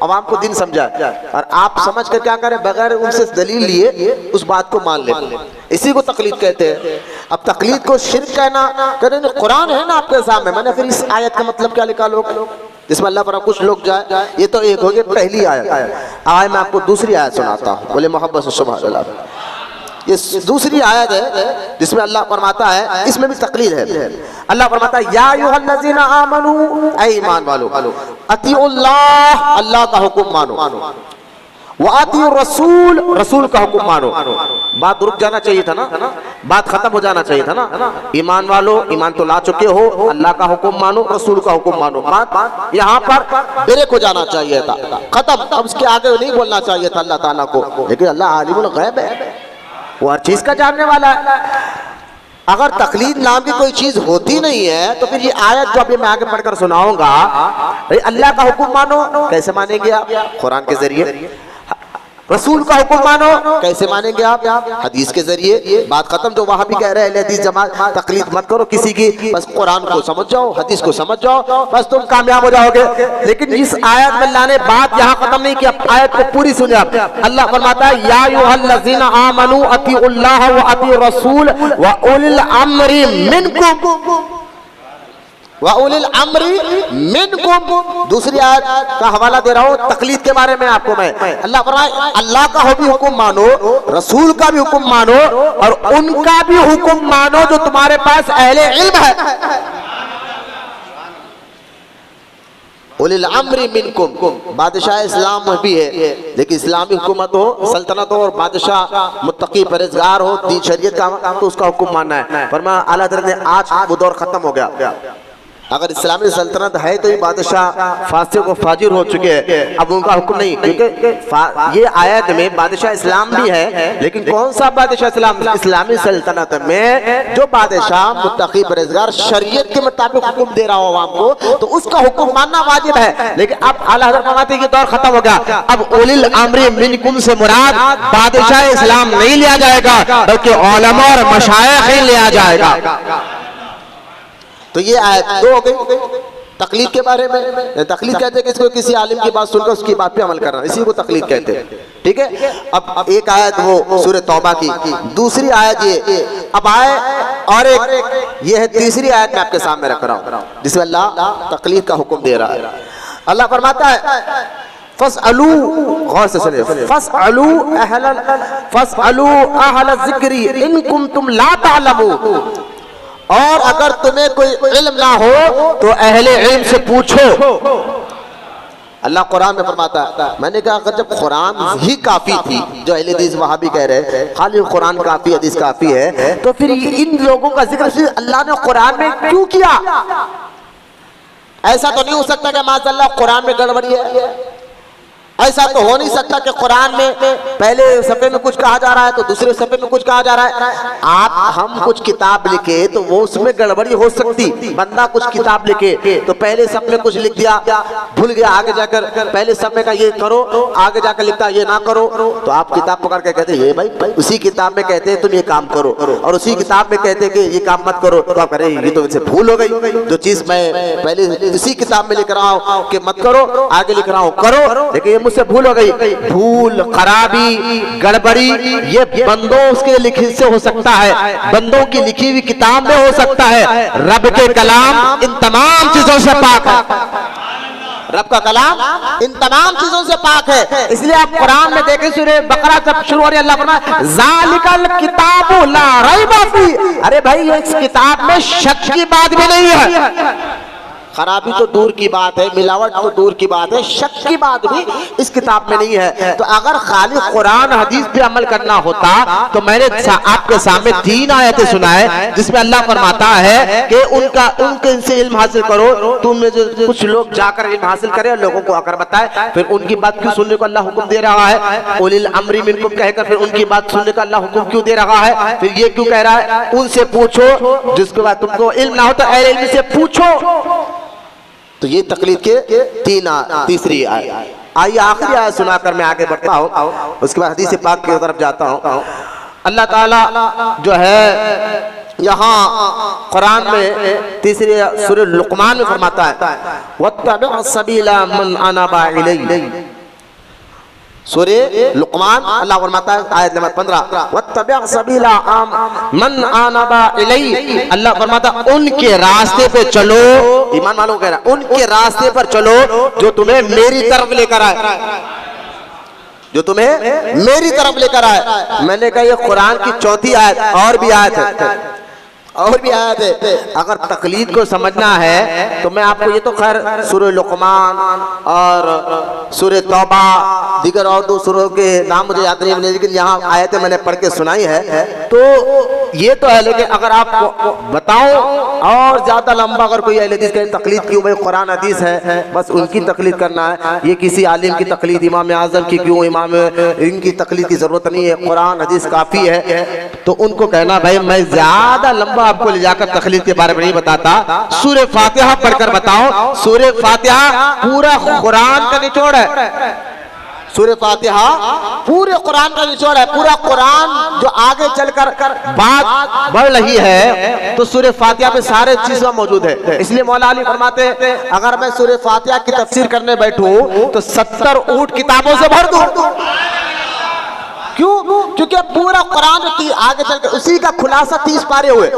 अवाम को दीन समझाए, और आप समझ कर क्या करें? बगैर उनसे दलील लिए उस बात को मान ले, इसी को तकलीद कहते हैं। अब तकलीद को शिर्क कहना, कहते कुरान है ना आपके सामने, मैंने फिर इस आयत का मतलब क्या लिखा लोग, जिसमें अल्लाह पर कुछ लोग जाए। ये तो एक हो गई पहली आयत। आए मैं आपको दूसरी आयत सुनाता हूँ, बोले मोहब्बत से सुभान अल्लाह। ये दूसरी आयत है जिसमें अल्लाह फरमाता है, इसमें भी तकलीद है। अल्लाह फरमाता है या अय्युहल्लज़ीना आमनू, ऐ ईमान वालो, अतीउल्लाह, अल्लाह का हुक्म मानो, व अतीउर रसूल, रसूल का हुक्म मानो। बात रुक जाना चाहिए था ना, बात खत्म हो जाना चाहिए था ना। ईमान वालो, ईमान तो ला चुके हो, अल्लाह का हुक्म मानो, रसूल का हुक्म मानो। बात यहाँ पर ब्रेक हो जाना चाहिए था, खत्म। अब उसके आगे नहीं बोलना चाहिए था अल्लाह ताला को, लेकिन अल्लाह आलिमुल गैब है, वो हर चीज का जानने वाला है। अगर तकलीद नाम की कोई चीज होती नहीं है तो फिर ये आयत जो अभी मैं आगे पढ़कर सुनाऊंगा, अल्लाह का हुक्म मानो, कैसे मानेंगे आप? कुरान के जरिए। रसूल का हुक्म मानो, कैसे मानेंगे आप? हदीस के जरिए। बात खत्म। जो वहां भी कह रहे हैं हदीस जमात, तकलीद मत करो किसी की, बस कुरान को समझ जाओ, हदीस को समझ जाओ, बस तुम कामयाब हो जाओगे। लेकिन इस आयत में अल्लाह ने बात यहाँ खत्म नहीं किया, आयत को पूरी सुने आप। अल्लाह फरमाता है या अय्युहल्लज़ीना आमनू अतीउल्लाह व अतीउर रसूल व उलिल अम्रि मिनकुम, व उलिल अम्री मिनकुम। दूसरी आयत का हवाला दे रहा हूँ तकलीद के बारे में आपको मैं। अल्लाह फरमाए अल्लाह का भी हुक्म मानो, रसूल का भी हुक्म मानो और उनका भी हुक्म मानो जो तुम्हारे पास अहले इल्म है। उलिल अम्री मिनकुम, बादशाह इस्लाम में भी है, लेकिन इस्लामी हुकूमत हो, सल्तनत हो और बादशाह मुत्तकी परहेजगार हो, दीन शरीयत का तो उसका हुक्म मानना है। फरमाया आला हज़रत ने आज वो दौर खत्म हो गया। अगर इस्लामी सल्तनत है तो ये बादशाह फासिक व फाजिर हो चुके हैं, अब उनका हुक्म नहीं, क्योंकि ये आयत में बादशाह इस्लाम भी है, लेकिन कौन सा बादशाह इस्लाम? इस्लामी सल्तनत में जो बादशाह मुत्तकी परहेजगार शरीयत के मुताबिक हुक्म दे रहा हो आवाम को, तो उसका हुक्म मानना वाजिब है। लेकिन अब आला हज़रत फरमाते हैं कि दौर खत्म हो गया, अब उलिल अम्री मिनकुम से मुराद बादशाह इस्लाम नहीं लिया जाएगा, बल्कि उलमा और मशाइख ही लिया जाएगा। तो ये आयत दो हो गई तकलीद के बारे में। तकलीद कहते हैं कि इसको किसी आलिम की बात सुनकर उसकी बात पे अमल करना, इसी को तकलीद कहते हैं। ठीक है, अब एक आयत वो सूरह तौबा की, दूसरी आयत ये अब आए और एक ये है तीसरी आयत मैं आपके सामने रख रहा हूँ, जिसमें अल्लाह तकलीद का हुक्म दे रहा है। अल्लाह फरमाता है फसअलू, गौर से सुनिए, फसअलू अहल ज़िक्री इन कुंतुम ला तअलमून, और अगर तुम्हें कोई इल्म ना हो तो अहले इल्म से पूछो। अल्लाह कुरान में फरमाता है, मैंने कहा अगर जब कुरान ही काफी थी, जो अहले हदीस वहाबी कह रहे हैं खाली कुरान काफी हदीस काफी है, तो फिर इन लोगों का जिक्र अल्लाह ने कुरान में क्यों किया? ऐसा तो नहीं हो सकता कि माज़अल्लाह कुरान में गड़बड़ी है, ऐसा तो हो नहीं सकता कि कुरान में पहले सफ़े में कुछ कहा जा रहा है तो दूसरे सफ़े में कुछ कहा जा रहा है। आप हम कुछ किताब लिखे तो वो उसमें गड़बड़ी हो सकती, बंदा कुछ किताब लिखे तो पहले सब में कुछ लिख दिया, भूल गया, आगे जाकर पहले सब में का ये करो, आगे जाकर लिखता ये ना करो, तो आप किताब पकड़ के कहते ये भाई उसी किताब में कहते हैं तुम ये काम करो और उसी किताब में कहते हैं कि ये काम मत करो, तो आप कह रहे ये तो इनसे भूल हो गई, जो चीज मैं पहले इसी किताब में लिख रहा हूँ कि मत करो, आगे लिख रहा हूँ करो, लेकिन से भूल हो गई। भूल, खराबी, गड़बड़ी ये बंदों के लिखे से हो सकता है, बंदों की लिखी हुई किताब में हो सकता है। रब के कलाम इन तमाम चीजों से पाक है, रब का कलाम इन तमाम चीजों से पाक है। इसलिए आप कुरान में देखें सूरह बकरा जब शुरू हो रही है, अल्लाह फरमाता ज़ालिकल किताबु ला रैब फी, अरे भाई ये इस किताब में शक की बात भी नहीं है, खराबी तो दूर की बात है, मिलावट तो दूर की बात है, शक की बात भी इस किताब में नहीं है। तो अगर खाली कुरान हदीस पे अमल करना होता तो मैंने आपके सामने 3 आयतें सुनाए जिसमें अल्लाह फरमाता है कि उनके इनसे इल्म हासिल करो, तुम जो कुछ लोग जाकर इल्म हासिल करें और लोगों को आकर बताए, फिर उनकी बात क्यों सुनने को अल्लाह हुक्म दे रहा है? उलिल अम्री मिनकुम कहकर फिर उनकी बात सुनने का अल्लाह हुक्म क्यों दे रहा है? फिर ये क्यों कह रहा है उनसे पूछो, जिसके बाद तुमको इल्म ना हो तो अहले इल्म से पूछो। तो ये तकलीद के तीसरी आइए आखिरी आयत सुनाकर मैं आगे बढ़ता हूँ, उसके बाद हदीस पाक की तरफ जाता हूँ। अल्लाह ताला जो है यहाँ कुरान में तीसरी सूरह लुक़मान में फरमाता है वत्तबि सबीला मन अनबा इलैहि, सूरह लुक़मान अल्लाह फरमाता है आयत नंबर 15 वत्तबि सबीला मन अनबा इलैहि, अल्लाह फरमाता उनके रास्ते पे चलो, ईमान वालों कह रहा है उनके रास्ते पर चलो जो तुम्हें मेरी तरफ लेकर आए, जो तुम्हें मेरी तरफ लेकर आए। मैंने कहा ये कुरान की चौथी आयत, और भी आयत है, और भी आयत है। अगर तकलीद को समझना है तो मैं आपको ये तो खैर सूरह लुक़मान और सूरह तौबा दीगर और 2 सूरों के नाम मुझे याद नहीं, लेकिन यहाँ आयतें मैंने पढ़ के सुनाई है तो ये तो है। लेकिन अगर आप बताओ और ज्यादा लंबा अगर कोई अहले हदीस कहे तकलीद क्यों, भाई कुरान हदीस है बस उनकी तकलीद करना है, ये किसी आलिम की तकलीद इमाम आज़म की क्यों, इमाम इनकी तकलीद की जरूरत नहीं है, कुरान हदीस काफी है। तो उनको कहना भाई मैं ज्यादा लंबा आपको ले जाकर तकलीद के बारे में नहीं बताता, सूरह फातिहा पढ़कर बताओ। सूरह फातिहा पूरा कुरान का निचोड़ है, सूरह फातिहा पूरे कुरान का निचोड़ है। पूरा कुरान जो आगे चलकर बात बढ़ रही है तो सूरह फातिहा में सारे चीजें मौजूद है। इसलिए मौला अली फरमाते हैं अगर मैं सूरह फातिहा की तफसीर करने बैठूं तो 70 ऊँट किताबों से भर दूं। क्यों? क्योंकि पूरा कुरान आगे चलकर उसी का खुलासा 30 पारे हुए,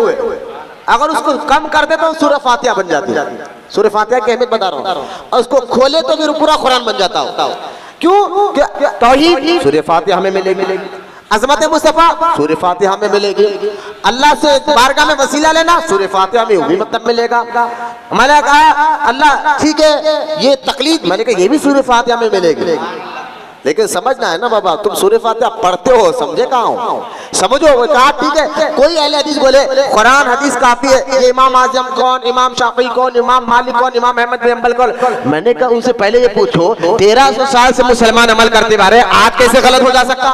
अगर उसको कम कर दे तो सूरह फातिहा बन जाती है। सूरह फातिहा की अहमियत बता रहा हूँ। और उसको खोले तो फिर पूरा कुरान बन जाता हो। क्यों? तौहीद सूरह फातिहा में मिलेगी, अज़मत मुस्तफ़ा सूरह फातिहा में मिलेगी, अल्लाह से बारगाह में वसीला लेना सूरह फातिहा में भी मतलब मिलेगा। मैंने कहा अल्लाह ठीक है ये तकलीद, मैंने कहा ये भी सूरह फातिहा में मिलेगी। लेकिन समझना है ना बाबा, तुम सूरह फातिहा पढ़ते हो, समझे कहाँ हो? समझो। कहा ठीक है, कोई अहले हदीस बोले कुरान हदीस काफी है, ये इमाम आजम कौन, इमाम शाफी कौन, इमाम मालिक कौन, इमाम अहमद बिन हंबल कौन? मैंने कहा उनसे पहले ये पूछो 1300 साल से मुसलमान अमल करते आ रहे, आज कैसे गलत हो जा सकता?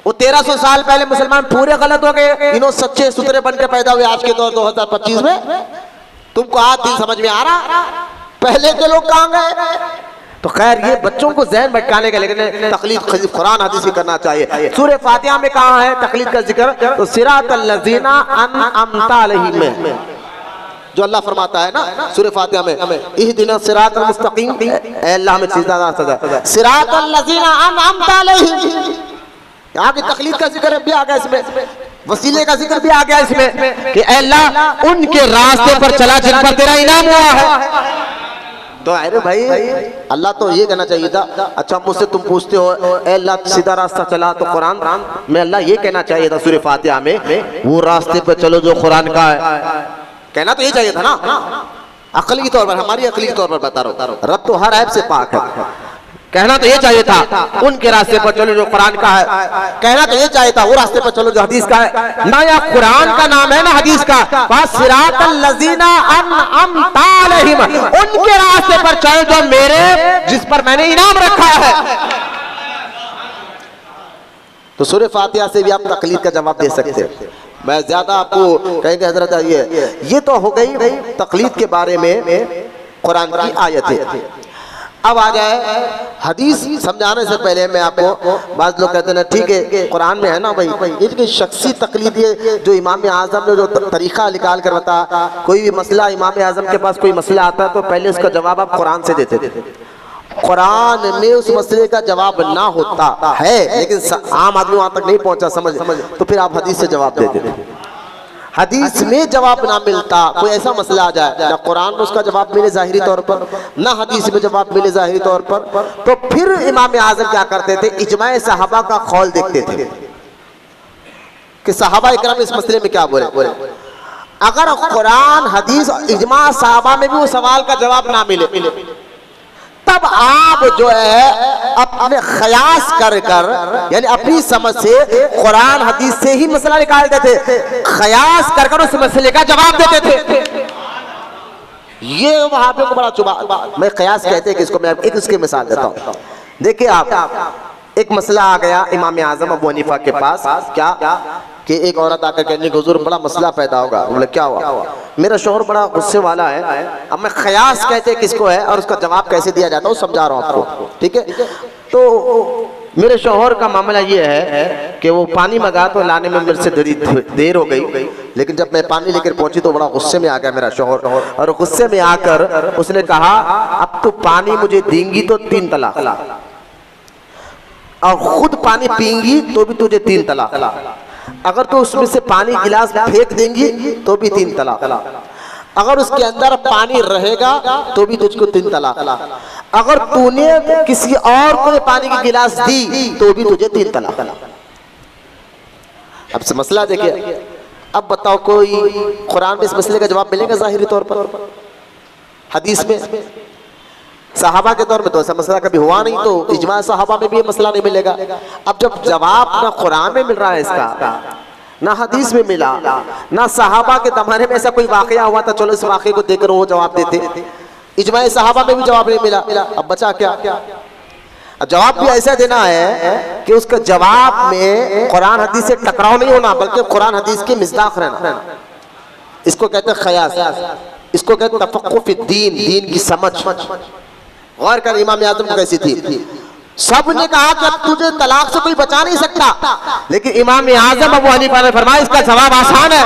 वो 1300 साल पहले मुसलमान पूरे गलत हो गए, इन्हों सच्चे सुथरे बन के पैदा हुए आज के दौर 2025 में। तुमको आज दिन समझ में आ रहा, पहले के लोग कहाँ गए? तो खैर ये बच्चों को ज़हन भटकाने का, लेकिन तकलीद कुरान हदीस ही करना चाहिए। सूरह फातिहा में कहाँ है तकलीद का जिक्र? तो सिरातल लज़ीना अनअमता अलैहिम में जो अल्लाह फरमाता है ना सूरह फातिहा में, इहदिना सिरातल मुस्तकीम, ऐ अल्लाह हमें सीधा रास्ता दे, सिरातल लज़ीना अनअमता अलैहिम। यहाँ की तकलीद का जिक्र भी आ गया इसमें, वसीले का जिक्र भी आ गया इसमें कि अल्लाह उनके रास्ते पर चला जिन पर तेरा इनाम हुआ है। तो अरे भाई अल्लाह तो ये कहना चाहिए था, अच्छा मुझसे तुम पूछते हो अल्लाह सीधा रास्ता चला, तो कुरान में अल्लाह ये कहना चाहिए था सूरह फातिहा में वो रास्ते पे चलो जो कुरान का है, कहना तो ये चाहिए था ना। अकली तौर पर, हमारी अकली तौर पर बता रहा हूँ, रब तो हर ऐप से पाक है। कहना तो ये चाहिए था उनके रास्ते पर चलो जो कुरान का है, कहना तो ये चाहिए था वो रास्ते पर चलो जो हदीस का है ना। या कुरान का नाम है ना हदीस का, सिरातल लज़ीना अनअमता अलैहिम, उनके रास्ते पर चलो जो मेरे जिस पर मैंने इनाम रखा है। तो सूरह फातिहा से भी आप तकलीद का जवाब दे सकते हैं। मैं ज्यादा आपको कहेंगे हजरत ये तो हो गई तकलीद के बारे में कुरान की आयतें। अब आ जाए हदीस समझाने से पहले मैं आपको, बात लोग कहते हैं ठीक है कुरान में है ना भाई, ये शख्सी तकलीद है जो इमाम आज़म ने जो तरीका निकाल कर बता, कोई भी मसला इमाम आज़म के पास कोई मसला आता है तो पहले उसका जवाब आप कुरान से देते थे। कुरान में उस मसले का जवाब ना होता है, लेकिन आम आदमी वहां तक नहीं पहुंचा समझ, तो फिर आप हदीस से जवाब देते थे। हदीस में जवाब ना मिलता, कोई ऐसा मसला आ जाए ना कुरान में उसका जवाब मिले ज़ाहिरी तौर पर, ना हदीस में जवाब मिले ज़ाहिरी तौर पर, तो फिर इमाम आज़म क्या करते थे, इजमाए सहाबा का कौल देखते थे कि सहाबा इकराम इस मसले में क्या बोले। अगर कुरान हदीस इजमा सहाबा में भी वो सवाल का जवाब ना मिले, तब आप जो है अपने ख्यास कर यानी अपनी समझ से कुरान हदीस से ही मसला निकालते थे, ख्यास कर उस मसले का जवाब देते थे। ये वहां पे बड़ा चुबा, मैं ख्यास कहते हैं कि इसको मैं एक इसकी मिसाल देता हूँ। देखिए आप एक मसला आ गया इमाम आज़म अबू हनीफा के पास, क्या कि एक औरत आकर कहने हुजूर बड़ा मसला पैदा होगा। बोले क्या हुआ? मेरा शौहर बड़ा गुस्से वाला है, अब मैं ख्यास कहते किसको है और उसका जवाब कैसे दिया जाता है वो समझा रहा हूँ आपको, ठीक है। तो मेरे शौहर का मामला ये है कि वो पानी मंगा तो लाने में मेरे से देर हो गई, लेकिन जब मैं पानी लेकर पहुंची तो बड़ा गुस्से में आ गया मेरा शौहर, और गुस्से में आकर उसने कहा अब तो पानी मुझे देंगी तो 3 तलाक, और खुद पानी पीएंगी तो भी तुझे 3 तलाक, अगर तो उसमें से पानी गिलास फेंक देंगी तो भी 3 तलाक, अगर उसके अंदर पानी रहेगा तो भी तुझको 3 तलाक, अगर तूने किसी और को पानी की गिलास दी तो भी तुझे 3 तलाक। अब से मसला देखिए, अब बताओ कोई कुरान में इस मसले का जवाब मिलेगा ज़ाहिरी तौर पर? हदीस में सहाबा के दौर में तो ऐसा मसला कभी हुआ नहीं, तो इजमा सहाबा में भी ये मसला नहीं मिलेगा। अब जब जवाब ना कुरान में मिल रहा है इसका, ना हदीस में मिला, ना सहाबा के ज़माने में ऐसा कोई वाकया हुआ था चलो इस वाकये को देखकर वो जवाब देते, इजमा सहाबा में भी जवाब नहीं मिला, अब बचा क्या? जवाब भी ऐसा देना है कि उसका जवाब में कुरान हदीस से टकराव नहीं होना, बल्कि कुरान हदीस के मिज़दाक़ रहना। इसको कहते हैं ख़यास, इसको कहते हैं तफ़क़्क़ुह फ़ी दीन, दीन की समझ। गौर कर इमाम आज़म कैसी थी, सब ने कहा कि अब तुझे तलाक से कोई बचा नहीं सकता, लेकिन इमाम आज़म अबू हनीफा ने फरमाया इसका जवाब आसान है।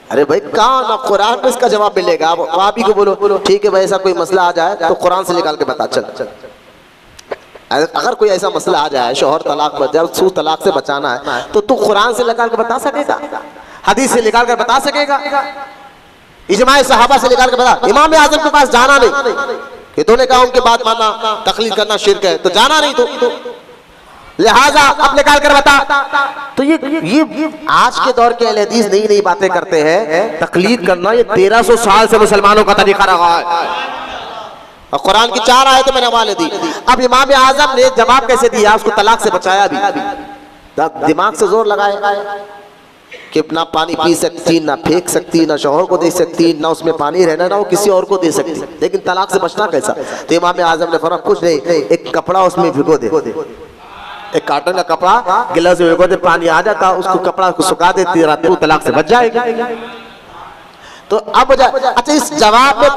अरे भाई कहाँ ना कुरान में इसका जवाब मिलेगा, आप ही को बोलो ठीक है भाई ऐसा कोई मसला आ जाए तो कुरान से निकाल के बता चल। अगर कोई ऐसा मसला आ जाए शौहर तलाक पर, जब सू तलाक से बचाना है तो तू कुरान से निकाल के बता सकेगा? हदीस से निकाल कर बता सकेगा? इजमाए सहाबा से निकाल कर बता। इमाम आजम के पास जाना नहीं कि तूने कहा उनके बात मानना तकलीद करना शिर्क है, तो जाना नहीं तो लिहाजा अब निकाल कर बता। तो ये आज के दौर के अहले हदीस नई नई बातें करते हैं। तकलीद करना ये 1300 साल से मुसलमानों का तरीका रहा है और कुरान की 4 आयतें मैंने हवाले दी। अब इमाम आजम ने जवाब कैसे दिया? उसको तलाक से बचाया भी, दिमाग से जोर लगाए कि ना पानी पी सकती, ना फेंक सकती, ना शौहर को दे सकती, ना उसमें पानी रहना, ना वो किसी और को दे सकती, लेकिन तलाक से बचना कैसा? तो इमाम आजम ने फरमाया कुछ नहीं, एक कपड़ा उसमें भिगो दे, एक कॉटन का कपड़ा गिलास में भिगो दे, पानी आ जाता, उसको कपड़ा को सुखा देती, रात को तलाक से बच जाएगी। तो अब अच्छा, इस जवाब पे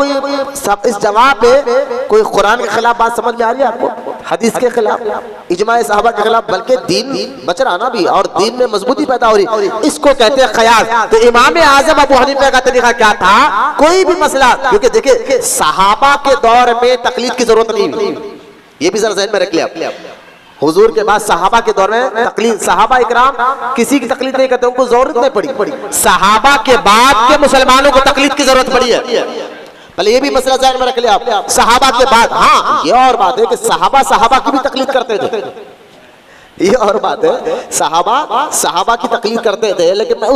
कोई कुरान के खिलाफ बात समझ में आ रही है आपको? हदीस के खिलाफ, इजमाए सहाबा के खिलाफ, बल्कि दीन बच रहा ना भी और दीन में मजबूती पैदा हो रही। इसको कहते हैं कयास। तो इमाम आजम अबू हनीफा का तरीका क्या था? कोई भी मसला, क्योंकि देखिए सहाबा के दौर में तकलीद की जरूरत नहीं हुई, ये भी जरा ज़हन में रख लिया आप। हुजूर के बाद सहाबा के दौर में तकलीद, सहाबा इकराम किसी की तकलीद नहीं करते, उनको जरूरत नहीं पड़ी। सहाबा के बाद के मुसलमानों को तकलीद की जरूरत पड़ी है। पहले ये भी मसला ज़हन में रख लिया आप। सहाबा के बाद, हाँ ये और बात है कि सहाबा की भी तकलीद करते थे, ये और बात है, सहाबा की तकलीद करते थे, लेकिन मैं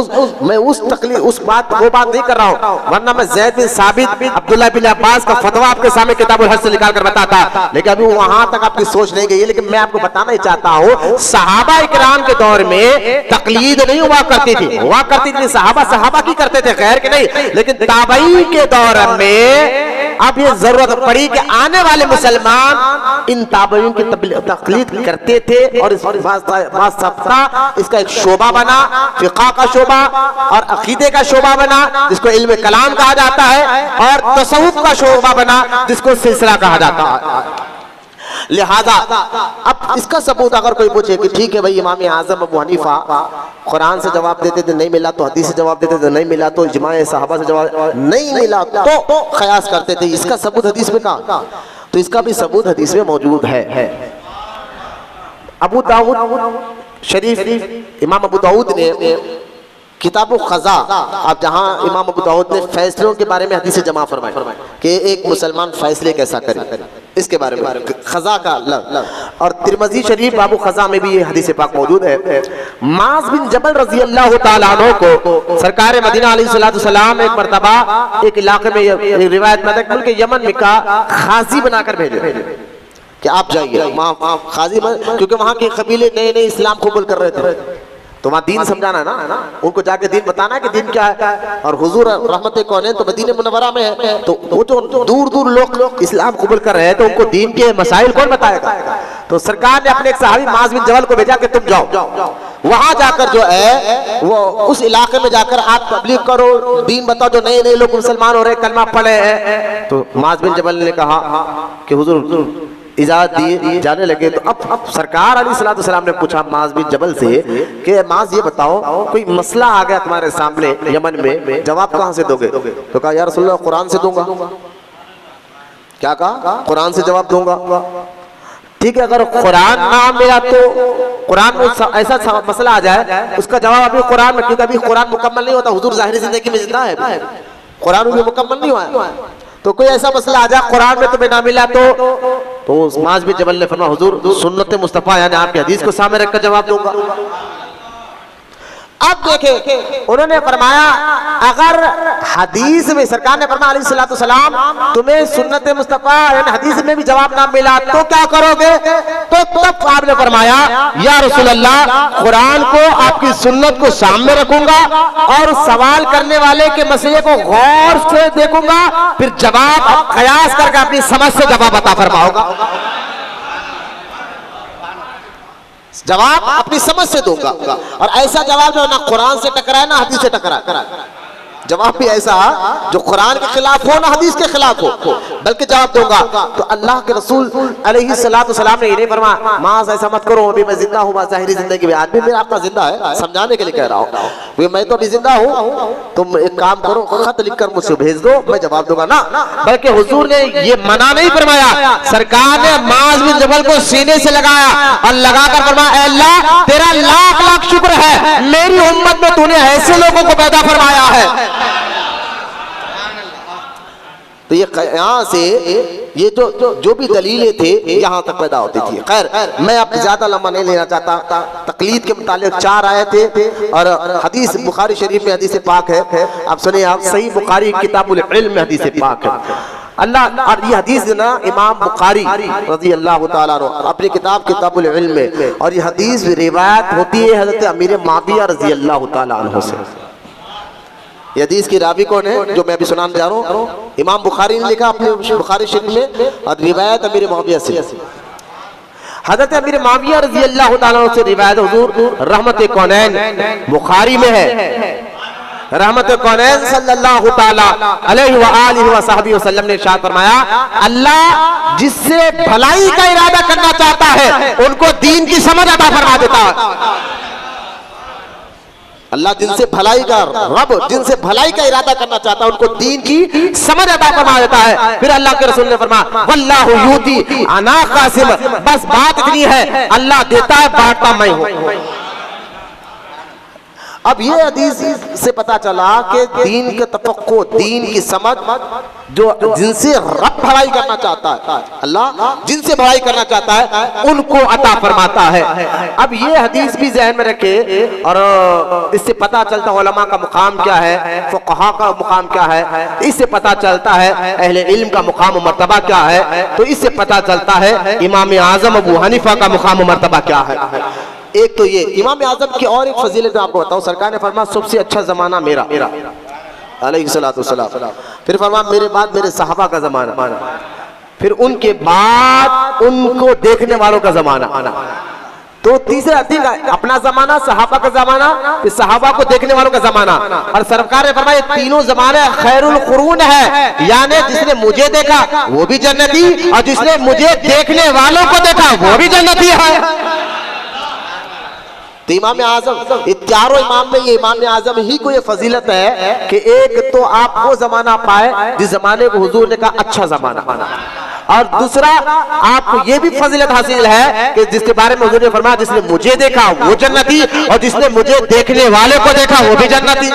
उस बात नहीं कर रहा हूँ, वरना मैं ज़ैद बिन साबित, अब्दुल्लाह बिन अब्बास का फतवा आपके सामने किताबुल हज से निकाल कर बताता, लेकिन अभी वहां तक आपकी सोच नहीं गई है। लेकिन मैं आपको बताना ही चाहता हूँ, सहाबा इकराम के दौर में तकलीद नहीं हुआ करती थी, सहाबा की करते थे, खैर के नहीं, लेकिन ताबई के दौर में अब ये जरूरत पड़ी कि आने वाले मुसलमान इन ताबईयों की तकलीद करते थे, और इस इसका एक शोबा बना, फिक़ह का शोबा और अकीदे का शोबा बना जिसको इल्म कलाम कहा जाता है, और तसव्वुफ का शोबा बना जिसको सिलसिला कहा जाता है। लिहाजा अब इसका सबूत अगर कोई पूछे कि ठीक है भाई इमाम आजम अबू हनीफा कुरान से जवाब देते थे नहीं मिला, तो हदीस से जवाब देते थे नहीं मिला, तो इजमाए सहाबा से जवाब नहीं मिला तो क़यास करते थे, इसका सबूत हदीस में कहाँ? तो इसका भी सबूत हदीस में मौजूद है। अबू दाऊद शरीफ, इमाम अबू दाऊद ने किताबु क़ज़ा, अब जहाँ इमाम अबू दाऊद ने फैसलों के बारे में हदीसें जमा फरमाई कि एक मुसलमान फैसले कैसा करे, इसके बारे में क़ज़ा का लफ्ज़। और तिरमिज़ी शरीफ बाबू क़ज़ा में भी ये हदीस पाक मौजूद है। माज़ बिन जबल रज़ी अल्लाह तआला अन्हु को सरकार मदीना अलैहिस्सलाम एक मरतबा एक इलाके में, रिवायत में मुल्क यमन में का खाजी बनाकर भेजे कि आप जाइए वहाँ खाजी, क्योंकि वहाँ के कबीले नए नए इस्लाम कबूल कर रहे थे, तो वहाँ दीन समझाना है ना, उनको जाके दीन बताना है कि दीन क्या है। और हुजूर रहमत कौनैन तो मदीने मुनव्वरा में है, तो वो जो दूर दूर लोग इस्लाम कबूल कर रहे हैं, तो उनको दीन के मसाइल कौन बताएगा? तो सरकार ने अपने एक सहाबी माज़ बिन जबल को भेजा कि तुम जाओ वहां जाकर जो है वो उस इलाके में जाकर आप तबलीग करो, दीन बताओ, जो नए नए लोग मुसलमान हो रहे कलमा पढ़े हैं। तो माज़ बिन जबल ने कहा कि हुजूर इजाज़त दिए, जाने लगे। तो अब सरकार अलैहिस्सलाम ने पूछा माज़ बिन जबल से कि माज़ ये बताओ कोई मसला आ गया तुम्हारे सामने यमन में, जवाब कहाँ से दोगे? तो कहा या रसूलल्लाह कुरान से दूंगा। क्या कहा? कुरान से जवाब दूंगा। ठीक है, अगर कुरान ना मिला तो कुरान में ऐसा मसला आ जाए उसका जवाब अभी कुरान में, क्योंकि अभी कुरान मुकम्मल नहीं होता, हुजूर ज़ाहिरी जिंदगी में जिंदा है, कुरान भी मुकम्मल नहीं हुआ है। तो कोई ऐसा मसला आ जाए कुरान में तुम्हें ना मिला तो माज़ बिन जबल ने फरमाया हुजूर सुन्नत मुस्तफ़ा यानी आपकी हदीस को सामने रखकर जवाब दूंगा। अब देखें उन्होंने फरमाया अगर हदीस में सरकार ने फरमाया अलैहिस्सलाम तुम्हें सुन्नत मुस्तफ़ा यानी हदीस में भी जवाब ना मिला तो क्या करोगे? तो तब आपने फरमाया या रसूल अल्लाह कुरान को आपकी सुन्नत को सामने रखूंगा और सवाल करने वाले के मसले को गौर से देखूंगा, फिर जवाब कयास करके अपनी समझ से जवाब अता फरमाऊंगा, जवाब अपनी समझ से दूंगा। और ऐसा जवाब जो ना कुरान से टकराए ना हदीस से टकराए, जवाब भी ऐसा जो कुरान के खिलाफ हो ना हदीस के खिलाफ हो, बल्कि जवाब दूंगा। तो अल्लाह के रसूल अलैहिस्सलाम ने इन्हें फरमाया माँ ऐसा मत करो, अभी मैं जिंदा हूँ, ज़ाहिरी जिंदगी में आदमी मेरा आपका जिंदा है, समझाने के लिए कह रहा हूँ, मैं तो अभी जिंदा हूँ, तुम एक काम करो खत लिख कर मुझसे भेज दो, मैं जवाब दूंगा ना। बल्कि हुजूर ने ये मना नहीं फरमाया, सरकार ने माज़ बिन जबल को सीने से लगाया और लगाकर फरमाया अल्लाह तेरा लाख लाख शुक्र है, मेरी उम्मत में तूने ऐसे लोगों को पैदा फरमाया है। तो ये यहाँ से ये जो भी दलीलें थे यहाँ तक पैदा होती थी। खैर मैं अब ज्यादा लंबा नहीं लेना चाहता। तकलीद के मुतालिक 4 आयतें थे और हदीस बुखारी शरीफ में हदीस पाक है। आप सुनिए, आप सही बुखारी किताबुल इल्म में हदीस पाक है। अल्लाह और ये हदीस ना इमाम बुखारी रज़ी अल्लाह ताला अन्हु अपनी किताब किताबुल इल्म में, और ये हदीस रिवायत होती है हज़रत अमीर मुआविया रज़ी अल्लाह ताला अन्हु से। ये हदीस की रावी कौन है जो मैं अभी सुनाने जा रहा हूँ? इमाम बुखारी ने लिखा अपने बुखारी शरीफ में, और रिवायत अमीर मुआविया से, हज़रत अमीर मुआविया रज़ी अल्लाह ताला अन्हु से रिवायत हुजूर रहमत कौनैन बुखारी में है। रहमत कौनैन सल्लल्लाहु ताला अलैहि व आलिहि व सहबी वसल्लम ने इरशाद फरमाया अल्लाह जिससे भलाई का इरादा करना चाहता है उनको दीन की समझ अता फरमा देता है। अल्लाह जिनसे भलाई का रब जिनसे भलाई का इरादा करना चाहता है उनको दीन की समझ अता फरमा देता है। फिर अल्लाह के रसूल ने फरमाया वल्लाहु यूती अना कासिम, बस बात इतनी है अल्लाह देता है बांटता मैं हूं। अब ये हदीस से पता चला कि दीन के तफक्को, दीन की समझ जो जिनसे रब भलाई करना चाहता है, अल्लाह जिनसे भलाई करना चाहता है उनको अता फरमाता है। अब ये हदीस भी ज़हन में रखे और इससे पता चलता उलमा का मुकाम क्या है, फुक़हा का मुकाम क्या है, इससे पता चलता है अहले इल्म का मुकाम और मर्तबा क्या है, तो इससे पता चलता है इमाम आज़म अबू हनीफा का मुकाम और मर्तबा क्या है। एक तो ये इमाम आज़म की और एक फजीलत मैं आपको बताऊं, सरकार ने फरमाया सबसे अच्छा जमाना मेरा अलैहिस्सलातु वस्सलाम, फिर फरमाया मेरे बाद मेरे सहाबा का जमाना, फिर उनके बाद उनको देखने वालों का जमाना, तो तीसरा ठीक है अपना जमाना, सहाबा का जमाना, फिर सहाबा को देखने वालों का जमाना। और सरकार ने फरमाया तीनों जमाने खैरुल कुरून है, यानी जिसने मुझे देखा वो भी जन्नती और जिसने मुझे देखने वालों को देखा वो भी जन्नती है। तो इमाम आज़म ये चारों इमाम में ये इमाम आज़म ही को ये फजीलत है कि एक तो आप वो जमाना पाए जिस जमाने को हुजूर ने कहा अच्छा जमाना, और दूसरा आपको ये भी फजीलत हासिल है कि जिसके बारे में हुजूर ने फरमाया जिसने मुझे देखा वो जन्नती और जिसने मुझे देखने वाले को देखा वो भी जन्नती।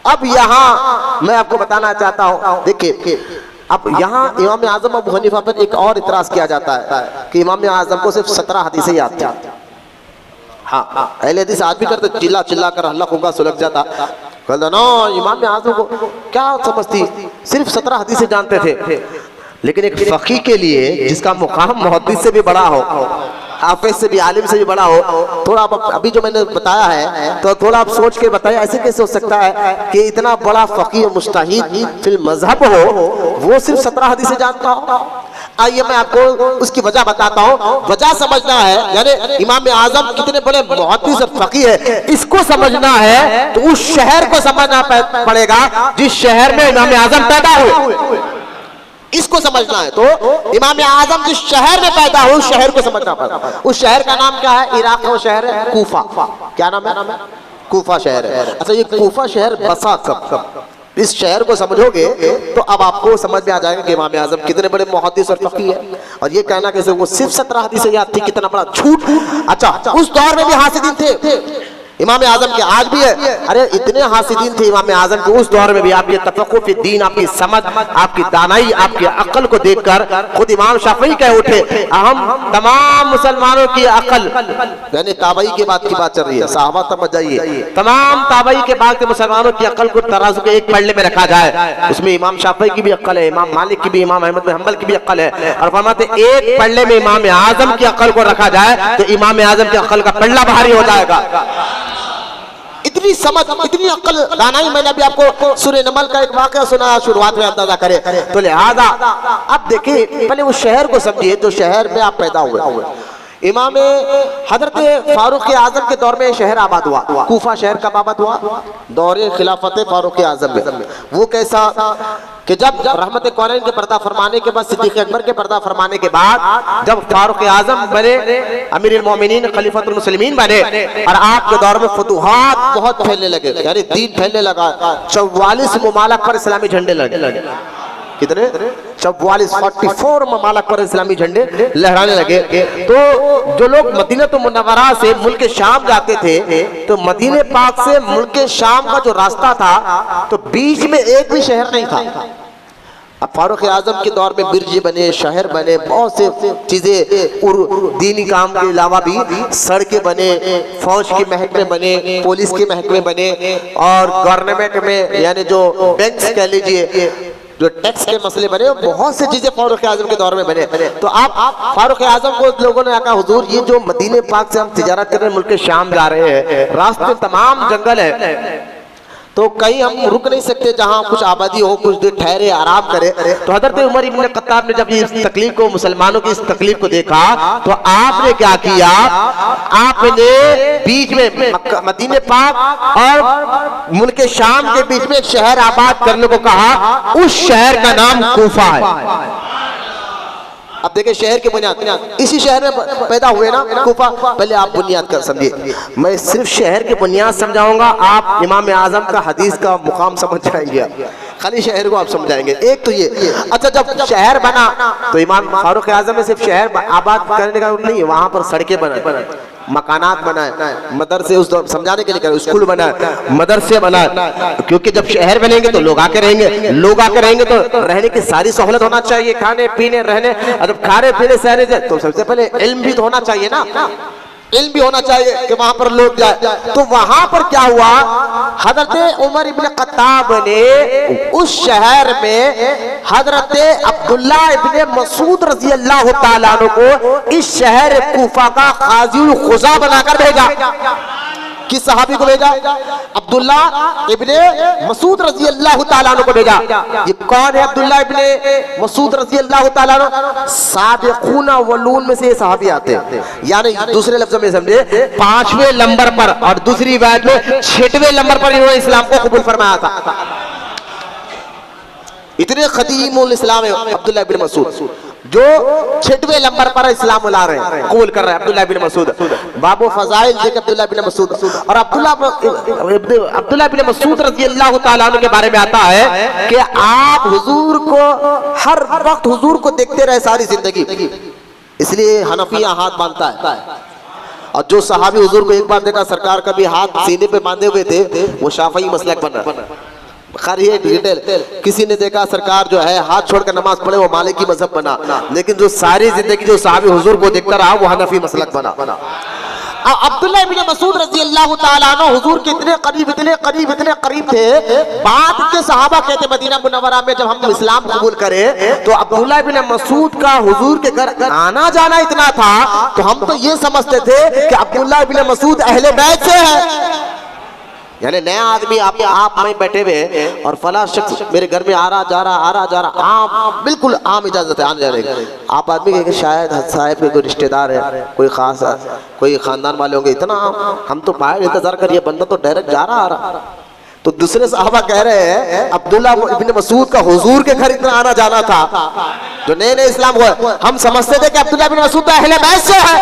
अब यहाँ मैं आपको बताना चाहता हूँ, देखिए अब यहाँ इमाम आज़म अबू हनीफा पर एक और इतराज किया जाता है कि इमाम आज़म को सिर्फ 17 हदीसें याद थी। हाँ अहले हदीस आज भी करते, चिल्ला चिल्ला कर हल्ला खुल्ला सुलग जाता, कहता ना इमाम आज़म को क्या समझती, सिर्फ 17 हदीसें जानते थे। लेकिन एक फकीह के लिए जिसका मुकाम मुहद्दिस से भी बड़ा हो, हाफिज से भी, आलिम से भी बड़ा हो, थोड़ा आप अभी जो मैंने बताया है तो थोड़ा आप सोच के बताइए ऐसे कैसे हो सकता है कि इतना बड़ा फकीह मुज्तहिद फिल मजहब हो वो सिर्फ 17 हदीसें जानता हो। आइए मैं आपको उसकी वजह बताता हूँ। वजह समझना है, यानी इमाम आज़म कितने बड़े मुहद्दिस और फकीह है इसको समझना है तो उस शहर को समझना पड़ेगा जिस शहर में इमाम आज़म पैदा हुए, इसको समझना है। तो इमाम आज़म जिस शहर में पैदा हुए उस शहर को समझना पड़ता। उस शहर का नाम क्या है? इराक का शहर है कूफा। क्या नाम है? कूफा शहर है। अच्छा ये कूफा शहर बसा कब? इस शहर को समझोगे तो अब आपको समझ में आ जाएगा कि इमाम आज़म कितने बड़े मुहद्दिस और फकीह है। और ये कहना कैसे वो सिर्फ 17 हदीसें याद थी, कितना बड़ा झूठ। अच्छा उस दौर में भी हासिदीन थे इमाम आज़म के, आज भी है। अरे इतने हासिदीन थे इमाम आज़म के उस दौर में भी, आपके तफक्कुर फी दीन, आपकी समझ, आपकी दानाई, आपकी अक्ल को देखकर खुद इमाम शाफी कह उठे हम तमाम मुसलमानों की अक्ल, यानी ताबई के बाद की बात चल रही है, साहबा समझ जाइए, तमाम ताबई के बाद के मुसलमानों की अक्ल को तराजू के एक पल्ले में रखा जाए, उसमें इमाम शाफी की भी अक्ल है, इमाम मालिक की भी, इमाम अहमद बिन हंबल की भी अक्ल है, और फरमाते एक पल्ले में इमाम आज़म की अक्ल को रखा जाए तो इमाम आज़म की अक्ल का पल्ला भारी हो जाएगा। इतनी समझ, इतनी अक्ल, दानाई। मैंने अभी आपको सूरह नमल का एक वाक़या सुनाया, शुरुआत में अंदाजा करें तो लिहाजा अब देखिए पहले उस शहर को समझिए जो शहर में आप पैदा हुए। इमाम हजरत फारूक आजम के दौर में शहर आबाद हुआ। कूफा शहर कब आबाद हुआ? दौरे खिलाफत फारूक आजम में। वो कैसा कि जब रहमत कौनैन के पर्दा फरमाने के बाद, सिद्दीक अकबर के पर्दा फरमाने के बाद, जब फारूक आजम बने, अमीरुल मोमिनीन खलीफतुल मुस्लिमीन बने, और आपके दौर में फतूहात बहुत फैलने लगे, यानी दीन फैलने लगा। 44 ममालिक पर इस्लामी झंडे लगे। कितने? 44 ममालिक पर इस्लामी झंडे लहराने लगे। तो जो लोग मदीना तो मुनव्वरा से मुल्क शाम जाते थे, तो मदीने पाक से मुल्क शाम का जो रास्ता था, तो बीच में एक भी शहर नहीं था। अब फारूक आजम के दौर में बिरजे बने, शहर बने, बहुत से चीजें और दीनी काम के अलावा भी सड़कें बने, फौज के महकमे बने, पुलिस के महकमे बने, और गवर्नमेंट में यानी जो बैंक्स कह लीजिए, जो टैक्स के मसले बने, बहुत सी चीजें फारूक आजम के दौर में बने। तो आप फारूक आजम को लोगों ने कहा, हुजूर ये जो मदीने पाक से हम तिजारत कर रहे हैं, मुल्क शाम जा रहे हैं, रास्ते में तमाम जंगल है, तो कहीं हम रुक नहीं सकते जहां कुछ आबादी हो, कुछ देर ठहरे, आराम करे। तो हजरत उमर इब्न खत्ताब ने जब इस तकलीफ को, मुसलमानों की इस तकलीफ को देखा, तो आपने क्या किया? आपने बीच में मदीने पाक और मुल्क शाम के बीच में एक शहर आबाद करने को कहा। उस शहर का नाम कूफा है। अब देखिए शहर की बुनियाद इसी शहर में पैदा हुए ना, कूफा। पहले आप बुनियाद कर समझिए, मैं सिर्फ शहर की बुनियाद समझाऊंगा, आप इमाम आजम का हदीस का मुकाम समझ जाएंगे। खाली शहर को आप समझाएंगे। एक तो ये, अच्छा जब शहर बना तो इमाम फारूक आजम में सिर्फ शहर आबाद करने का नहीं, वहां पर सड़कें बनाए, मकानात बनाए, मदरसे, उस समझाने के लिए स्कूल बनाए, मदरसे बनाए, क्योंकि जब शहर बनेंगे तो लोग आके रहेंगे, लोग आके रहेंगे तो रहने की सारी सहूलत होना चाहिए, खाने पीने रहने। जब खाने पीने सहने से तो सबसे पहले इल्म भी तो होना चाहिए ना, इल्म भी होना चाहिए कि वहां पर लोग जाए। तो वहां पर क्या हुआ, हजरत उमर इब्न खत्ताब ने उस शहर में हजरत अब्दुल्ला इब्न मसूद रजी अल्लाह तआला अन्हु को इस शहर कूफा का काज़ी खुजा बनाकर भेजा। किस सहाबी को भेजा? अब्दुल्ला इब्ने मसूद रजी अल्लाह तआला अन्हु को भेजा। ये कौन है अब्दुल्ला इब्ने मसूद रजी अल्लाह तआला अन्हु? साबिक़ून अव्वलून में से ये सहाबी आते हैं, यानी दूसरे लफ्ज़ों में समझे 5वें नंबर पर, और दूसरी बात में 6वें नंबर पर इन्होंने इस्लाम को कबूल फरमाया था। इतने ख़दीमुल इस्लाम है अब्दुल्ला इब्न मसूद, जो 6वें नंबर पर इस्लाम ला रहे हैं, कबूल कर रहे हैं अब्दुल्ला इब्न मसूद। बाबो फजाइल देख अब्दुल्ला इब्न मसूद, और अब्दुल्ला इब्न मसूद रज़ी अल्लाह तआला अन्हु के बारे में आता है कि आप हुजूर को हर वक्त हुजूर को देखते रहे सारी जिंदगी, इसलिए हनफिया हाथ बांधता है। और जो सहाबी हुजूर को एक बार देखा, सरकार का भी हाथ सीने पे बांधे हुए थे, वो शाफई मसलक बन रहा। खैर डिटेल, किसी ने देखा सरकार जो है हाथ छोड़कर नमाज पढ़े, वो मालिकी मजहब बना, लेकिन जो सारी जिंदगी जो सहाबी हुजूर को देखता रहा, वो हनफी मसलक बना। अब्दुल्ला इब्न मसूद रज़ी अल्लाह तआला अन्हु हुजूर के इतने करीब, इतने करीब, इतने करीब थे, बाद के सहाबा कहते मदीना मुनव्वरा में जब हम इस्लाम कबूल करें, तो अब्दुल्ला इब्न मसूद का हुजूर के घर आना जाना इतना था, तो हम तो ये समझते थे कि अब्दुल्ला इब्न मसूद अहले बैत से है, यानी नया आदमी आप में बैठे हुए और फला शख्स मेरे घर में आ रहा जा रहा, आम बिल्कुल आम इजाजत है आने जाने की। आप आदमी के शायद साहब के कोई रिश्तेदार है, कोई खास कोई खानदान वाले होंगे, इतना हम तो पाए इंतजार करिए, बंदा तो डायरेक्ट जा रहा आ रहा। तो दूसरे साहबा कह रहे हैं अब्दुल्ला इब्न मसूद का हुजूर के घर इतना आना जाना था, जो नए नए इस्लाम हुआ, हम समझते थे कि अब्दुल्ला इब्न मसूद तो अहले बैत से है।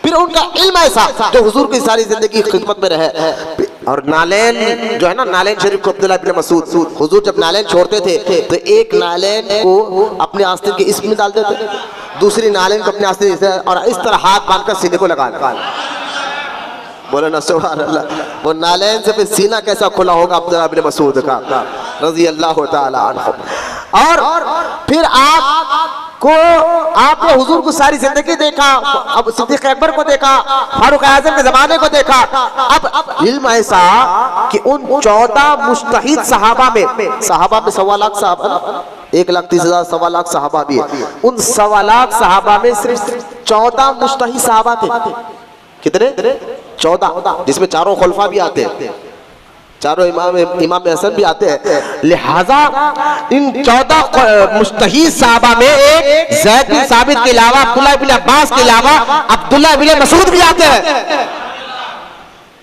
फिर उनका इल्म ऐसा जो हुजूर की सारी जिंदगी खिदमत में रहे। और नालैन जो है ना, नालैन शरीफ को अब्दुल्ला इब्न मसूद, हुजूर जब नालैन छोड़ते थे तो एक नालैन को अपने आस्तीन के इसमें डाल देते, दूसरी नालैन को अपने आस्तीन से, और इस तरह हाथ बांधकर सीने को लगा बोले ना सुभान अल्लाह। वो नालैन से फिर सीना कैसा खुला होगा अब्दुल्ला इब्न मसूद का रज़ी अल्लाह तआला अन्हु। और फिर आपने हुजूर को सारी जिंदगी देखा, अब सिद्दीक अकबर को देखा, फारूक आजम के जमाने को देखा। अब इल्म ऐसा कि उन 14 मुज्तहिद सहाबा में 1.25 लाख सहाबा, 1,30,000 1.25 लाख सहाबा भी है, उन 1.25 लाख सहाबा में सिर्फ 14 मुज्तहिद सहाबा थे। कितने? 14, जिसमें चारों खुलफा भी आते हैं, चारों इमाम हसन भी आते हैं। लिहाजा इन 14 मुस्तहीद सहाबा में एक ज़ैद बिन साबित के अलावा, अब्दुल्लाह इब्न अब्बास के अलावा अब्दुल्लाह इब्न मसूद भी आते हैं।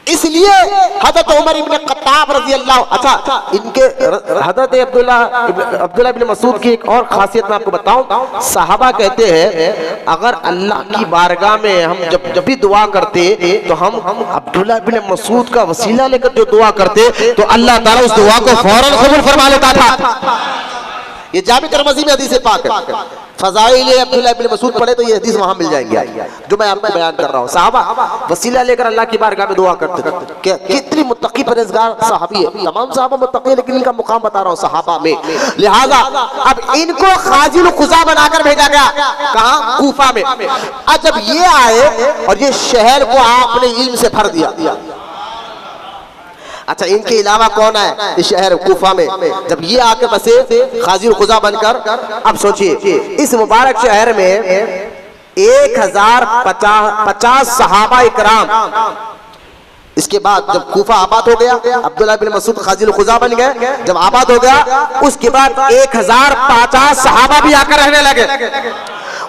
इसलिए हजरत उमर इब्न खत्ताब रजी अल्लाह, अच्छा इनके हजरत अब्दुल्लाह इब्न मसूद की एक और खासियत मैं आपको बताऊं। सहाबा कहते हैं अगर अल्लाह की बारगाह में हम जब भी दुआ करते तो हम अब्दुल्लाह इब्न मसूद का वसीला लेकर जो दुआ करते तो अल्लाह ताला उस दुआ को फौरन कबूल फरमा लेता था। ये जामी तिरमिज़ी में हदीस पाक है। फज़ाइल अब्दुल्लाह इब्न मसूद पढ़े तो ये हदीस वहां मिल जाएंगे जो मैं आपको बयान कर रहा हूँ। सहाबा वसीला लेकर अल्लाह की बारगाह में दुआ करते थे। कितनी मुत्तकी परहेज़गार सहाबी है, तमाम सहाबा मुत्तकी है, लेकिन इनका मुकाम बता रहा हूँ सहाबा में। लिहाजा अब इनको खाजिल खुजा बनाकर भेजा गया, कहाँ? कूफा में। अब जब ये आए और ये शहर को आपने इल्म से भर दिया। अच्छा इनके अलावा कौन है इस शहर कूफा में? जब ये आके बसे खाजिल खुजा बनकर, अब सोचिए इस मुबारक शहर में 1050 सहाबा इकराम। इसके बाद जब कूफा आबाद हो गया, अब्दुल्लाह बिन मसूद खाजिल खुजा बन गए। जब आबाद हो गया उसके बाद 1050 सहाबा भी आकर रहने लगे।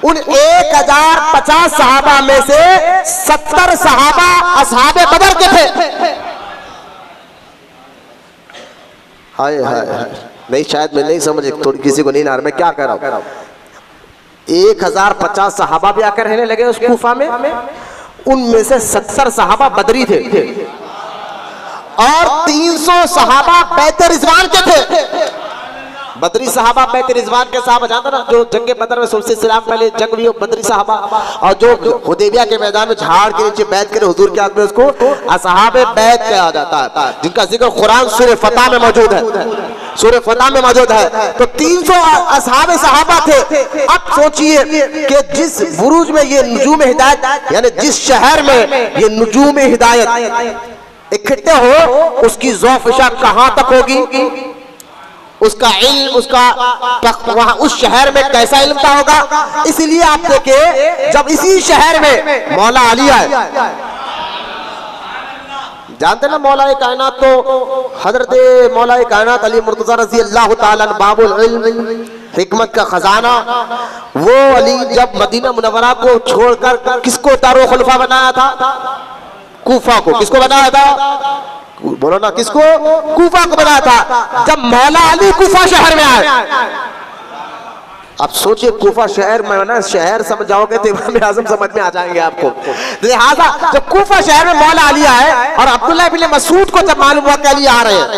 उन 1050 सहाबा में से 70 सहाबा असहाबे बदर के थे। हाय हाय नहीं, शायद मैं नहीं समझ, थोड़ी किसी को नहीं आ रहा मैं क्या कह रहा हूँ। 1050 सहाबा भी आकर रहने लगे उस कूफा में। उनमें से 70 सहाबा बदरी थे और 300 सहाबा बैत रिज़वान के थे। बदरी सहाबा बैत रिज़वान के सहाबा जानते ना, जो जंगे बदर में सबसे सलाम पहले जंग हुई बदरी सहाबा, और जो हुदैबिया के मैदान में झाड़ के नीचे बैत करे हुजूर के हाथ में, उसको असहाबे बैत कहा जाता है, जिनका जिक्र कुरान सूरह फतह में मौजूद है। सूरह फतह में मौजूद है। तो 300 असहाबे सहाबा थे। अब सोचिए कि जिस बुरूज में ये नुजूम हिदायत, यानी जिस शहर में ये नुजूम हिदायत इकट्ठे हो, उसकी ज़ौफ़िशा कहां तक होगी? उसका इल्म, उसका वहां उस शहर में कैसा इल्म था होगा? इसलिए आप देखिए जब इसी शहर में मौला अली आए, जानते ना मौला कायनात तो हजरत मौला कायनात अली मुर्तज़ा रज़ी अल्लाह ताला बाबुल इल्म हिकमत का खजाना, वो अली जब मदीना मुनव्वरा को छोड़कर किसको दारुल खुलफा बनाया था? कूफा को। किसको बनाया था? बोलो ना, किसको? कूफा को बनाया था। जब मौला अली कूफा शहर में आए, अब सोचिए कूफा शहर में ना, शहर समझ जाओगे तो इमाम आज़म समझ में आ जाएंगे आपको। लिहाजा जब कूफा शहर में मौला अली आए और अब्दुल्लाह इब्न मसूद को जब मालूम हुआ कि अली आ रहे हैं,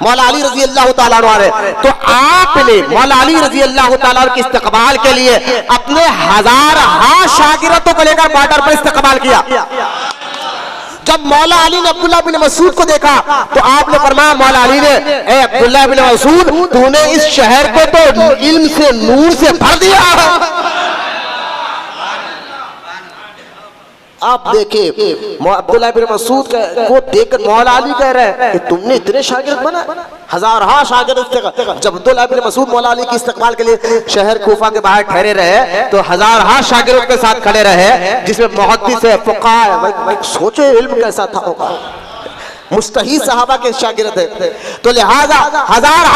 मौला अली रजी अल्लाह ताला अन्हु आ रहे हैं, तो आपने मौला अली रजी अल्लाह ताला के इस्तकबाल के लिए अपने 1000 शागिर्दों को लेकर बॉर्डर पर इस्तकबाल किया। जब मौला अली ने अब्दुल्लाह बिन मसूद को देखा तो आपने फरमाया, मौला अली ने, ए अब्दुल्लाह बिन मसूद, तूने इस शहर को तो इल्म से, नूर से भर दिया है। आप देखिए अब्दुल्लाह बिन मसूद को देखकर मौला अली कह रहे हैं कि तुमने इतने शागिर्द बना, 1000 शागिर्द। जब अब्दुल्लाह बिन मसूद मौला अली की इस्तकबाल के लिए शहर कूफा के बाहर ठहरे रहे तो 1000 शागिर्दों के साथ खड़े रहे, जिसमें मुहद्दिस है, फुक़हा है। सोचो इल्म कैसा था होगा। मुस्तहीद सहाबा के शागिर्द है। तो लिहाजा 1000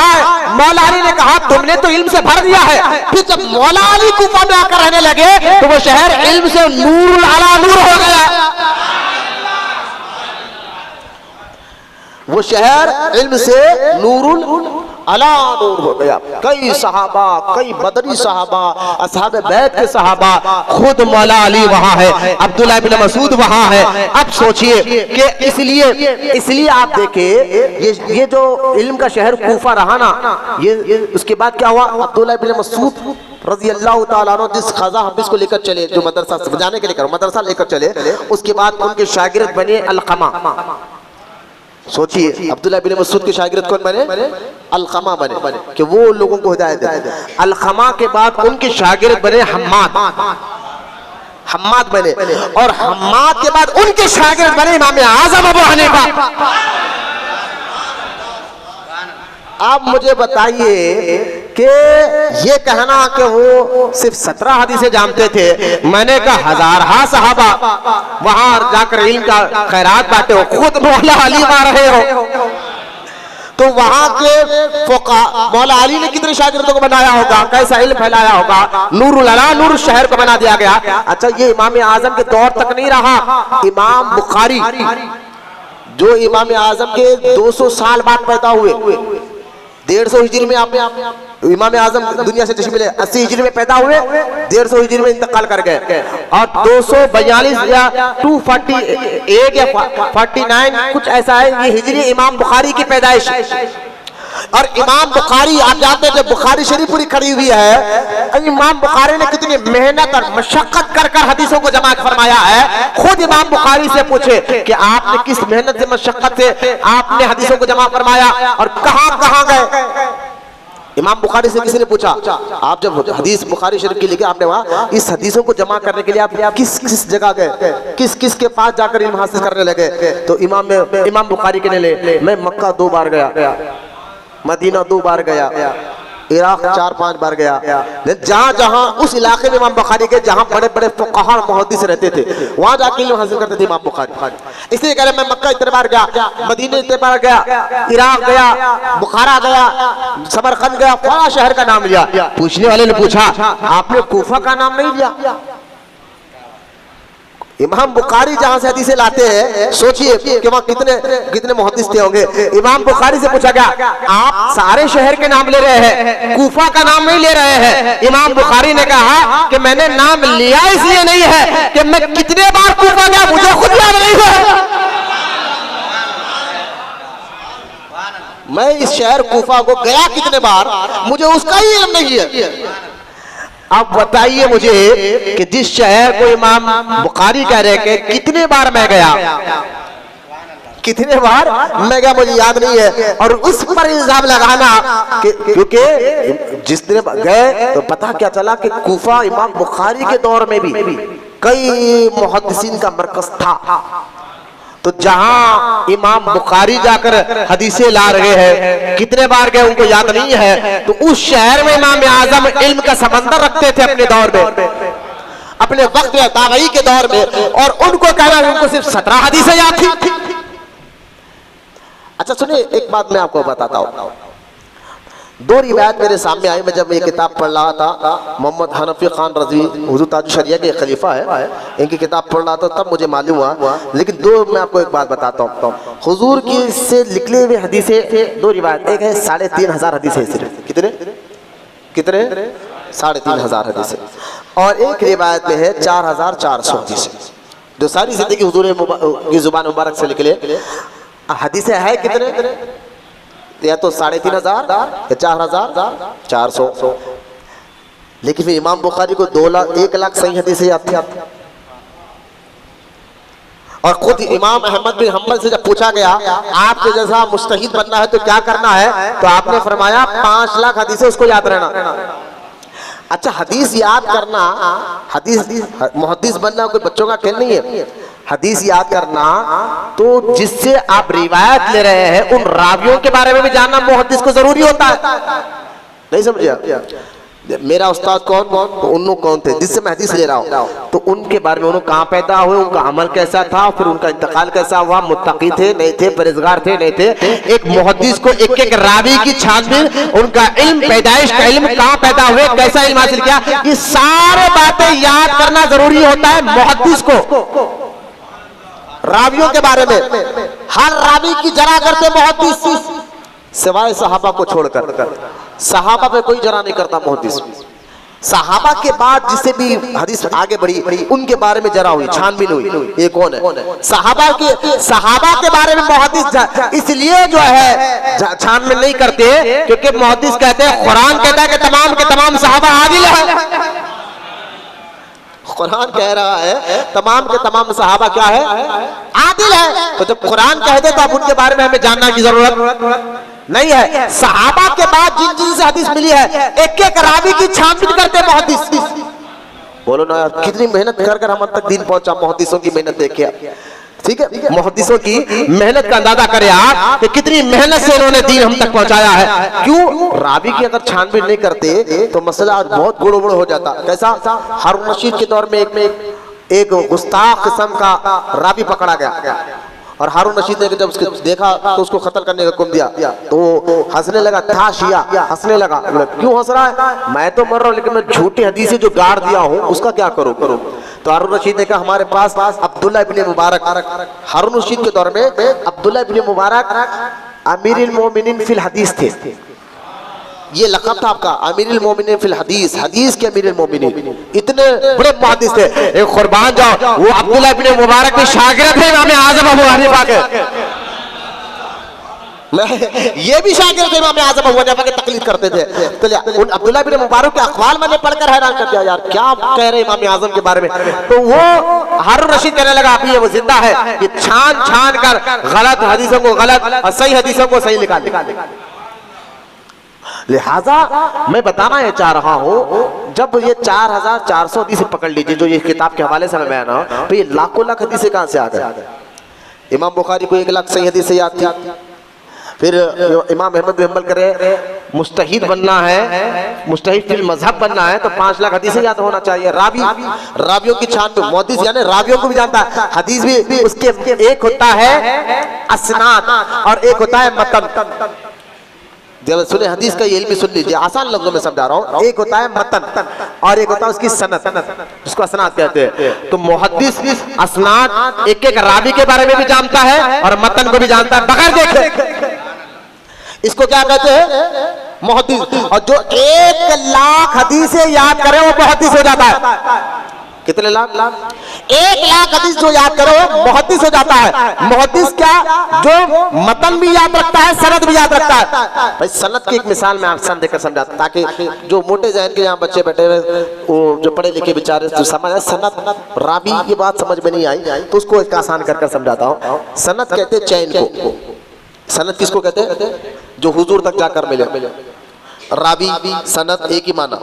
मौला अली ने कहा तुमने तो इल्म से भर दिया है। फिर जब मौला अली कूफा में आकर रहने लगे तो वो शहर इल्म से नूर अला नूर हो गया। वो शहर इल्म से नूरुल अला नूर हो गया। कई सहाबा, कई बदरी सहाबा, असहाबे बैत के सहाबा, खुद मौला अली वहां है, अब्दुल्लाह बिन मसूद वहां है। अब सोचिए कि इसलिए आप देखिए ये जो इल्म का शहर कूफा रहा ना, ये उसके बाद क्या हुआ? अब्दुल्लाह बिन मसूद रज़ी अल्लाह ताला अन्हु जिस खज़ा हफीज़ को लेकर चले, जो मदरसा समझाने के लिए मदरसा लेकर चले, उसके बाद उनके शागिर्द बने अलक़मा। सोचिए अब्दुल्लाह बिन मसूद के शागिर्द कौन बने? अलक़मा बने, कि वो लोगों को हिदायत दे। अलक़मा के बाद उनके शागिर्द बने हम्माद बने, और हम्माद के बाद उनके शागिर्द बने इमाम आज़म अबू हनीफा। आप मुझे बताइए कि ये कहना कि वो सिर्फ 17 हदीसें जानते थे, मैंने कहा 1000 सहाबा वहां जाकर इल्म का खैरात बांटे हो, खुद मौला अली आ रहे हो। तो वहां के मौला अली ने कितने शागिर्दों को बनाया होगा, कैसा इल्म फैलाया होगा, नूरुल अला नूर शहर को बना दिया गया। अच्छा, ये इमाम आजम के दौर तक नहीं रहा। इमाम बुखारी जो इमाम आजम के 200 साल बाद पैदा हुए, 150 हिजरी में आप इमाम आजम दुनिया से तशरीफ ले 80 हिजरी में पैदा हुए, 150 हिजरी में इंतकाल कर गए, और 242 या 248 या 49 कुछ ऐसा है ये हिजरी इमाम बुखारी की पैदाइश। और इमाम बुखारी आप जानते हैं जब बुखारी शरीफ पूरी खड़ी हुई है, इमाम बुखारी ने कितनी मेहनत और मशक्कत कर कर हदीसों को जमा फरमाया है। खुद इमाम बुखारी से पूछे कि आपने किस मेहनत से मशक्कत से आपने हदीसों को जमा फरमाया और कहां कहां गए। इमाम बुखारी से किसी ने पूछा, आप जब हदीस बुखारी शरीफ की लिखे आपने वहां इस हदीसों को जमा करने के लिए आप किस किस जगह गए, किस किस के पास जाकर इल्म हासिल करने लगे। तो इमाम बुखारी कहने लगे, मैं मक्का 2 बार गया, मदीना 2 बार गया, इराक 4-5 बार गया। जहां जहां उस इलाके में इमाम बुखारी के जहां बड़े बड़े फुक़हा और मुहद्दिस रहते थे वहां जाके इल्म हासिल करते थे इमाम बुखारी। इसलिए कह रहे मैं मक्का इतने बार गया, मदीने इतने बार गया, इराक गया, बुखारा गया, समरकंद गया, फला शहर का नाम लिया। पूछने वाले ने पूछा, आपने कूफा का नाम नहीं लिया? इमाम बुखारी जहां से हदीसें लाते हैं, सोचिए कि वहां कितने कितने मुहद्दिस थे होंगे। इमाम बुखारी से पूछा गया, आप सारे शहर के नाम ले रहे हैं, कूफा का नाम नहीं ले रहे हैं। इमाम बुखारी ने कहा कि मैंने नाम लिया इसलिए नहीं है कि मैं कितने बार कूफा गया मुझे खुद याद नहीं है। मैं इस शहर कूफा को गया कितने बार मुझे उसका ही इल्म नहीं है। अब बताइए मुझे कि जिस शहर को इमाम बुखारी कह रहे हैं कितने बार मैं गया, कितने बार मैं गया मुझे याद नहीं है, और उस पर इल्जाम लगाना क्योंकि जिस दिन गए तो पता क्या चला कि कूफा इमाम बुखारी के दौर में भी कई मुहद्दिसीन का मरकज था। तो जहां इमाम बुखारी जाकर हदीसें ला रहे हैं कितने बार गए उनको याद नहीं है। तो उस शहर में इमाम आजम इल्म का समंदर रखते थे अपने दौर में, अपने वक्त में ताबई के दौर में, और उनको कहना उनको सिर्फ 17 हदीसें याद थी। अच्छा सुनिए, एक बात मैं आपको बताता हूं। 2 रिवायत मेरे सामने आई। मैं जब ये किताब पढ़ रहा था, मोहम्मद हनफी खान रज़वी हुज़ूर ताज शरिया के खलीफा है, इनकी किताब पढ़ रहा था तब मुझे मालूम हुआ। लेकिन 2 मैं आपको एक बात बताता हूँ। हुजूर की से निकले हुए हदीसें 2 रिवायत, एक है 3500 हदीसें, सिर्फ कितने 3500 हदीसें, और एक रिवायत में है 4400 हदीसें, जो सारी जिंदगी हुजूर की जुबान मुबारक से निकले। हदीसें है कितने, या तो 3500 या 4400। लेकिन फिर इमाम बुखारी को 1 लाख सही हदीसें याद थी। और खुद इमाम अहमद बिन हम्बल से जब पूछा गया आपके जैसा मुस्तहिद बनना है तो क्या करना है, तो आपने फरमाया 5 लाख हदीसें उसको याद रहना। अच्छा, हदीस याद करना, हदीस मुहद्दिस बनना कोई बच्चों का खेल नहीं है। हदीस याद करना तो जिससे आप रिवायत ले रहे हैं उन रावियों के बारे में भी जानना मुहद्दिस को जरूरी होता है। नहीं समझे? मेरा उस्ताद कौन, तो उन्होंने कौन थे जिससे मैं हदीस ले रहा हूँ, तो उनके बारे में उन्होंने कहाँ पैदा हुए, उनका अमल कैसा था, फिर उनका इंतकाल कैसा हुआ, मुत्तकी थे नहीं थे, परहेजगार थे नहीं थे। एक मुहद्दिस को एक एक रावी की छानबीन, उनका इल्म, पैदाइश का इल्म, कहाँ पैदा हुए, कैसा इल्म हासिल किया, ये सारे बातें याद करना जरूरी होता है मुहद्दिस को। रावियों के बारे में हर रावी की जरा करते मुहद्दिस, सिवाय सहाबा को छोड़कर। सहाबा पे कोई जरा नहीं करता मुहद्दिस। सहाबा के बाद जिसे भी हदीस आगे बढ़ी उनके बारे में जरा हुई, छानबीन हुई, ये कौन है। सहाबा के बारे में मुहद्दिस इसलिए जो है छानबीन नहीं करते क्योंकि मुहद्दिस कहते हैं, कुरान कहता है कि तमाम के तमाम सहाबा आदिल है। कुरान कह रहा है तमाम के तमाम सहाबा क्या है, आदिल है। तो जब कुरान कह दे तो अब उनके बारे में हमें जानना की जरूरत नहीं है। सहाबा के बाद जिन जिन से हदीस मिली है एक एक रावी की छानबीन करते मुहद्दिस। बोलो ना यार, कितनी मेहनत कर कर हम तक दीन पहुंचा। मुहद्दिसों की मेहनत देखिए, ठीक है, मुहद्दिसों की मेहनत का अंदाजा करें आप कि कितनी मेहनत से इन्होंने दीन हम तक पहुंचाया है। क्यों? रावी की अगर छानबीन नहीं करते तो मसला आज बहुत गुड़गुड़ हो जाता। कैसा? हारून रशीद के दौर में एक गुस्ताख किस्म का रावी पकड़ा गया और हारून रशीद ने जब उसको देखा तो उसको कत्ल करने का हुक्म दिया, तो हंसने लगा, था शिया हंसने लगा, क्यों हंस रहा है, मैं तो मर रहा हूँ लेकिन मैं झूठी हदीसें जो गाड़ दिया हूँ उसका क्या करूँ। तो हारून रशीद ने कहा हमारे पास अब्दुल्ला इब्ने मुबारक, हारून रशीद के दौर में अब्दुल्ला इब्ने मुबारक अमीरुल मोमिनीन फिल हदीस थे, ये लक़ब था आपका, अमीरुल मोमिनीन फिल हदीस, हदीस के अमीरुल मोमिनीन, इतने बड़े मुहद्दिस थे। एक कुर्बान जाओ, वो अब्दुल्ला इब्ने मुबारक के शागिर्द थे इमाम आज़म अबू हनीफा के, ये भी शागिर्द थे इमाम आज़म अबू हनीफा के, तकलीद करते थे। तो उन अब्दुल्ला इब्ने मुबारक के अक़वाल मैंने पढ़कर हैरान कर दिया, यार क्या कह रहे इमाम आज़म के बारे में। तो वो हारून रशीद कहने लगा अभी वो जिंदा है, ये छान छान कर गलत हदीसों को गलत और सही हदीसों को सही निकाल। लिहाजा मैं बताना ये चाह रहा हूँ, जब ये 4400 हदीसें पकड़ लीजिए जो ये किताब के हवाले से मैं बयान रहा हूँ, तो ये लाखों लाख हदीसें कहाँ से आ गए। इमाम बुखारी को 1 लाख सही हदीसें याद थी, फिर इमाम अहमद बिन हंबल करे मुस्तहिद बनना है, मुस्तहिद फिल मजहब बनना है तो 5 लाख हदीसें याद होना चाहिए। रावियों की छान पे मुहद्दिस यानी रावियों को भी जानता है, हदीस भी उसके एक होता है असनाद और एक होता है मतन। जब सुने हदीस का ये इल्म सुन लीजिए, आसान लफ्जों में समझा रहा हूँ, एक होता है मतन और एक होता है उसकी सनद, उसको असनाद कहते हैं। तो मुहद्दिस असनाद एक एक रावी के बारे में भी जानता है और मतन को भी जानता है बगैर देखे, इसको क्या कहते हैं मुहद्दिस। और जो 1 लाख हदीसें याद करे वो मुहद्दिस हो जाता है। कितने लाख? 1 लाख हदीस जो याद करो मुहद्दिस हो जाता है। मुहद्दिस क्या, जो मतन भी याद रखता है, सनद भी याद रखता है। भाई सनद की एक मिसाल मैं आपसे देकर समझाता, ताकि जो मोटे जहन के यहाँ बच्चे बैठे हुए, वो जो पढ़े लिखे बेचारे जो समझ सनद रावी की बात समझ में नहीं आई तो उसको एक आसान कर समझाता हूँ। सनद कहते हैं चैन को, सनद किसको कहते हैं, जो हुजूर तक जाकर मिले। रावी सनद एक ही माना,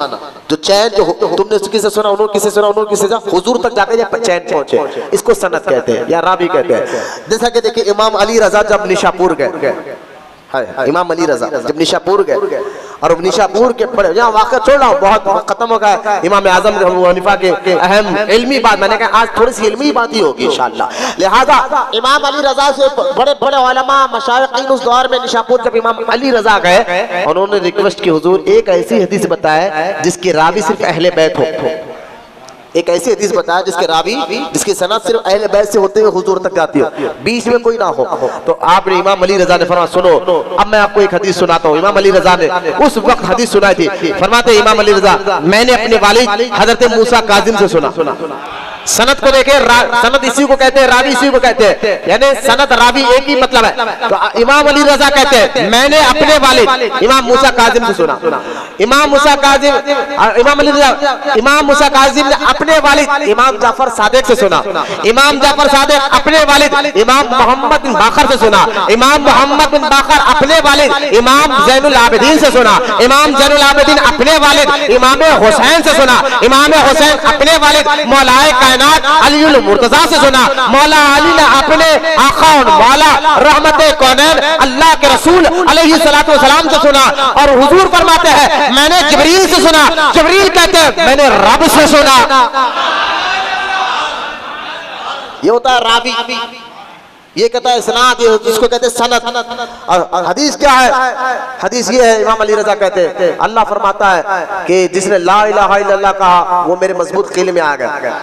जो चैन जो तुमने किसे सुना, उन्होंने किसे सुना, उन्होंने किसे सुना, हुजूर तक जाकर चैन पहुंचे, इसको सनद कहते हैं या रावी कहते हैं। जैसा कि देखिए इमाम अली रजा जब निशापुर गए, इमाम अली रजा जब निशापुर गए और निशापुर के पड़े, यहाँ वाक़या छोड़ रहा हूँ, बहुत खत्म हो गया इमाम आज़म अबू हनीफा के अहम इल्मी बात, मैंने कहा आज थोड़ी सी इल्मी बात ही होगी इंशाअल्लाह। लिहाजा इमाम अली रजा से बड़े बड़े उलमा मशाइख़ उस दौर में निशापुर जब इमाम अली रजा गए, उन्होंने रिक्वेस्ट की हुजूर एक ऐसी हदीस बताए जिसकी रावी सिर्फ अहले बैत हो, एक ऐसी हदीस बताया जिसके रावी जिसकी सनद सिर्फ अहले बैत से होते हुए हुजूर तक जाती हो, बीच में कोई ना हो। तो आपने इमाम अली रजा ने फरमाया सुनो, अब मैं आपको एक हदीस सुनाता हूँ। इमाम अली रजा ने उस वक्त हदीस सुनाई थी। फरमाते इमाम अली रजा, मैंने अपने वालिद हजरत मूसा काजिम से सुना। सनद को देखे, सनद इसी को कहते हैं, रावी इसी को कहते हैं, यानी सनद रावी एक ही मतलब है। तो इमाम अली रजा कहते हैं मैंने अपने वालिद इमाम मूसा काजिम से सुना। इमाम मूसा काजिम, इमाम अली रजा, इमाम मूसा काजिम ने अपने वालिद इमाम जाफर सादिक से सुना। इमाम जाफर सादिक अपने वालिद इमाम मोहम्मद बिन बाकर से सुना। इमाम मोहम्मद बिन बाकर अपने वालिद इमाम ज़ैनुल आबिदीन से सुना। इमाम ज़ैनुल आबिदीन अपने वालिद इमाम हुसैन से सुना। इमाम हुसैन अपने वालिद मौलाए कायनात अलीउल मुर्तजा से सुना। मौला अली ने अपने आका और मौला रहमते कौनैन अल्लाह के रसूल अलैहि सलातो वसलाम से सुना। और हुजूर फरमाते हैं मैंने जिब्रील से सुना। जिब्रील कहते हैं मैंने रब से सुना। ये होता है रावी, ये कहता है सनाद, जिसको कहते हैं सनद। और हदीस क्या है, हदीस ये है, इमाम अली रजा कहते हैं अल्लाह फरमाता है कि जिसने ला इलाहा इल्लल्लाह कहा वो मेरे मजबूत किले में आ गया।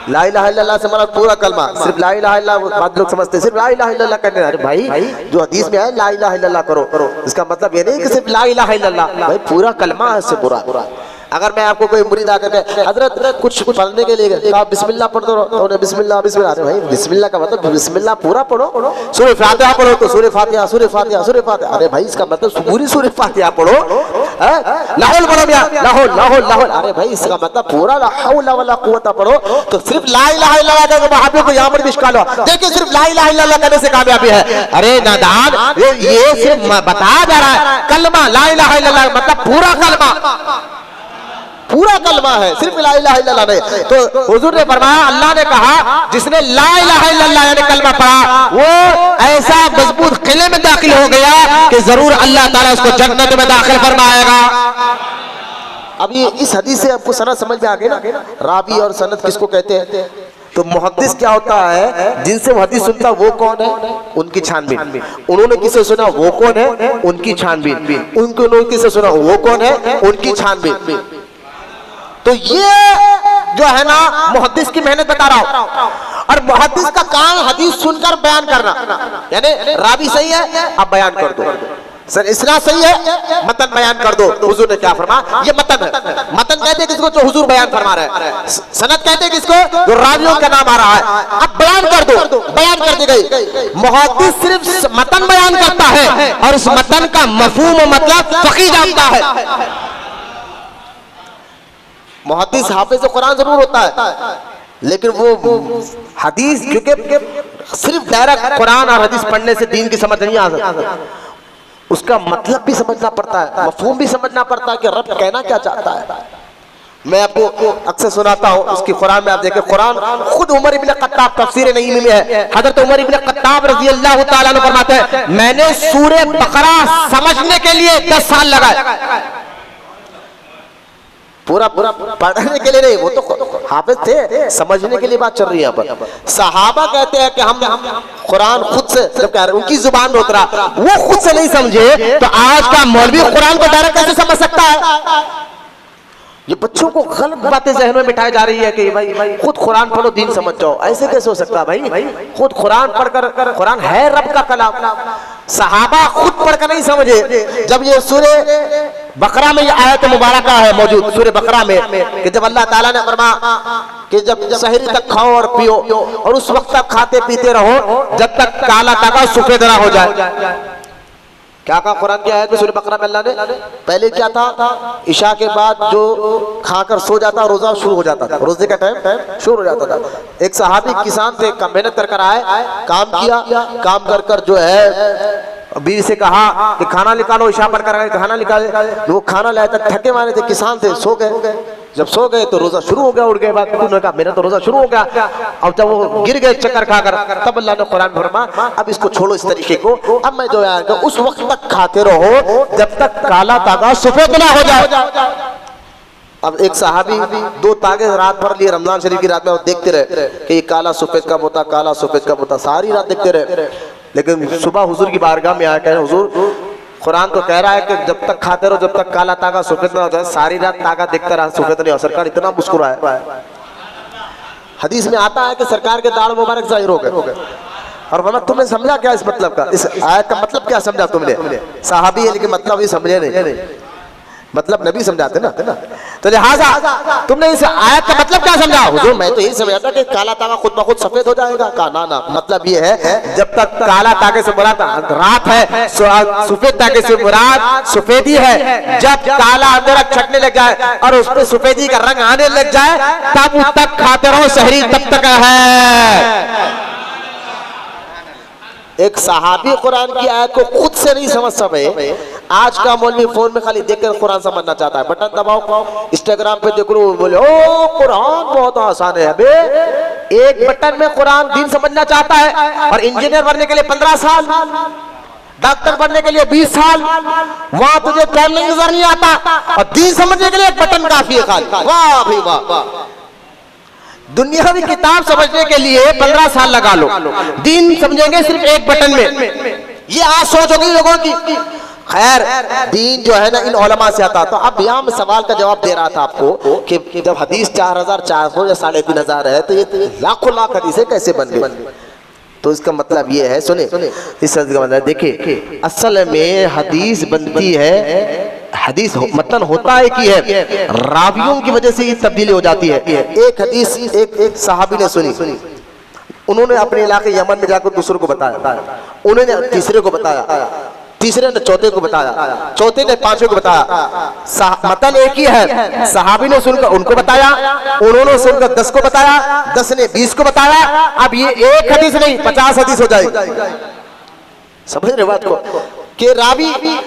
ला इलाहा इल्लल्लाह से मतलब पूरा कलमा, सिर्फ ला इलाहा इल्लल्लाह बाद लोग समझते हैं सिर्फ ला इलाहा इल्लल्लाह कहते हैं। अरे भाई जो हदीस में है ला इलाहा इल्लल्लाह करो, इसका मतलब ये नहीं कि सिर्फ ला इलाहा इल्लल्लाह, भाई पूरा कलमा है इससे पूरा। अगर मैं आपको कोई मुरीद आकर के हजरत कुछ पढ़ने के लिए आप बिस्मिल्लाह पढ़ दो, तो बिस्मिल्लाह बिस्मिल्लाह, अरे भाई बिस्मिल्लाह का मतलब बिस्मिल्लाह पूरा पढ़ो। सूरह फातिहा पढ़ो तो सूरह फातिहा सूरह फातिहा सूरह फातिहा, अरे भाई इसका मतलब पूरी सूरह फातिहा पढ़ो। लाहौल पढ़ो भैया, लाहौल लाहौल लाहौल, अरे भाई इसका मतलब पूरा ला हौला वला कुव्वता पढ़ो। तो सिर्फ ला इलाहा इल्लल्लाह का वहां को यहाँ पर भी इश्काल हो, देखिए सिर्फ ला इलाहा इल्लल्लाह कहने से कामयाबी है। अरे नादान ये सिर्फ बताया जा रहा है कलमा, ला इलाहा इल्लल्लाह मतलब पूरा कलमा, पूरा कलमा है, सिर्फ ला इलाहा इल्लल्लाह नहीं। तो हुजूर ने फरमाया अल्लाह ने कहा जिसने ला इलाहा इल्लल्लाह यानी कलमा पढ़ा वो ऐसा मजबूत किले में दाखिल हो गया कि जरूर अल्लाह ताला उसको जन्नत में दाखिल फरमाएगा। अब ये इस हदीस से आपको सनद समझ में आ गई ना, रावी और सनद किसको कहते हैं। तो मुहद्दिस क्या होता है, जिनसे वो हदीस सुनता वो कौन है, उनकी छानबीन। उन्होंने किसे सुना वो कौन है, उनकी छानबीन। उन्होंने किसे सुना वो कौन है, उनकी छानबीन। तो ये जो है ना मुहद्दिस की मेहनत बता रहा हूं। और मुहद्दिस का काम हदीस सुनकर बयान करना, यानी रावी सही है अब बयान कर दो, सर इस्नाद सही है मतन बयान कर दो। हुजूर ने क्या फरमाया, ये मतन है। मतन कहते हैं किसको जो हुजूर बयान फरमा रहे हैं, सनद कहते हैं किसको जो रावियों का नाम आ रहा है। अब बयान कर दो, बयान कर दी गई। मुहद्दिस सिर्फ मतन बयान करता है और उस मतन का मफहूम मतलब फकीह जानता है। मुहद्दिस हाफिज कुरान जरूर होता है, लेकिन वो हदीस, क्योंकि सिर्फ डायरेक्ट कुरान और हदीस पढ़ने से दीन की समझ नहीं आ सकती, उसका मतलब भी समझना पड़ता है, मफहूम भी समझना पड़ता है कि रब कहना क्या चाहता है। मैं आपको अक्सर सुनाता हूँ, उसकी कुरान में आप देखें, कुरान खुद उमर इब्न खत्ताब तफसीर नईमी में है, हजरत उमर इब्न खत्ताब रज़ी अल्लाह ताला अन्हु फरमाते हैं, मैंने सूरह बकरा समझने के लिए 10 साल लगाए। पूरा पढ़ने के लिए नहीं, वो तो हाफिज थे, समझने के लिए बात चल रही है। पर सहाबा कहते हैं कि हम कुरान खुद से जब कह रहे उनकी जुबान में उतरा, वो खुद से नहीं समझे तो आज का मौलवी कुरान को डायरेक्ट कैसे समझ सकता है। ये बच्चों को गलत बातें जहन में बिठाई जा रही है कि भाई खुद कुरान पढ़ो दीन समझ जाओ। ऐसे कैसे हो सकता है भाई, खुद कुरान पढ़कर, कुरान है रब का कलाम, सहाबा खुद पढ़कर नहीं समझे। जब ये सूरह बकरा में ये आयत मुबारका है मौजूद, सूरह बकरा में, कि जब अल्लाह ताला ने फरमाया कि जब सहरी तक खाओ और पियो और उस वक्त तक खाते पीते रहो जब तक काला तागा सफेद ना हो जाए। क्या कहा कुरान की आयत में सूरह बकरा में अल्लाह ने? पहले क्या था, इशा के बाद जो खाकर सो जाता रोजा शुरू हो जाता था, रोजे का टाइम शुरू हो जाता था। एक सहाबी किसान थे, मेहनत कर आए, काम किया, काम कर कर जो है बीवी से कहा कि खाना निकालो, इशा पढ़ कर खाना निकाले। वो खाना लाए तक थके मारे थे, किसान थे, सो गए। जब सो गए तो रोजा शुरू हो गया। उठ गए बाद उन्होंने कहा मेरा तो रोजा शुरू हो गया। अब जब वो गिर गए चक्कर खाकर, तब अल्लाह ने कुरान फरमाया अब इसको छोड़ो इस तरीके को, अब मैं जो आया उस वक्त तक खाते रहो जब तक काला तागा सफेद ना हो जाए। अब एक सहाबी 2 तागे रात भर लिए, रमजान शरीफ की रात में, देखते रहे कि ये काला सफेद कब होता, काला सफेद कब होता, सारी रात देखते रहे। लेकिन सुबह हुजूर की बारगाह में आया, हुजूर कुरान तो कह रहा है कि जब तक खाते रहो जब तक काला तागा सफेद ना हो जाए। सारी रात तागा देखकर सफेद नहीं हो। सरकार इतना मुस्कुराया। हदीस में आता है कि सरकार के दाढ़ मुबारक जाहिर हो गए और बोला तुम्हें समझा क्या इस मतलब का, इस आयत का मतलब क्या समझा तुमने? साहबी है लेकिन मतलब ही समझे नहीं, मतलब नबी समझाते ना। तो लिहाजा तुमने इस आयत का मतलब क्या समझा? हुजूर मैं तो यही समझा था कि काला तागा खुद ब खुद सफेद हो जाएगा। कहा ना, मतलब ये है जब तक काला तागे से मुराद रात है, सफेद तागे से मुराद सफेदी है। जब काला अंधेरा छटने लग जाए और उस पर सफेदी का रंग आने लग जाए तब तक खाते रहो, सहरी तब तक है। एक सहाबी कुरान की आयत को खुद से नहीं समझ सके। आज का मौलवी फोन में खाली देखकर कुरान समझना चाहता है, बटन दबाओ, इंस्टाग्राम पे देख लो, बोले ओ कुरान बहुत आसान है। अबे एक बटन में कुरान दीन समझना चाहता है। और इंजीनियर बनने के लिए 15 साल, डॉक्टर बनने के लिए 20 साल, वहां तुझे ट्रेनिंग नजर नहीं आता और दीन समझने के लिए एक बटन काफी है खाली। वाह भाई वाह। दुनियावी किताब समझने के लिए 15 साल लगा लो, दीन समझेंगे सिर्फ एक बटन में। ये आज सोच होगी लोगों की। खैर दीन जो है ना इन उलमा से आता। तो अब यहाँ मैं सवाल का जवाब दे रहा था आपको कि जब हदीस 4400 या 3500 है तो ये लाखों लाख हदीसें कैसे बन गई? तो इसका मतलब ये है, सुने इस का मतलब देखिए, असल में हदीस बनती है, हदीस मतलब होता है कि है रावियों की वजह से ये तब्दीली हो जाती है। एक हदीस एक सहाबी ने सुनी, उन्होंने अपने इलाके यमन में जाकर दूसरों को बताया, उन्होंने तीसरे को बताया, तीसरे ने चौथे को बताया, चौथे ने पांचवें को बताया। मतलब एक ही है, सहाबी ने सुनकर उनको बताया, उन्होंने सुनकर 10 को बताया, 10 ने 20 को बताया। अब ये एक हदीस नहीं 50 हदीस हो जाएगी। समझ रहे बात को? कि रावी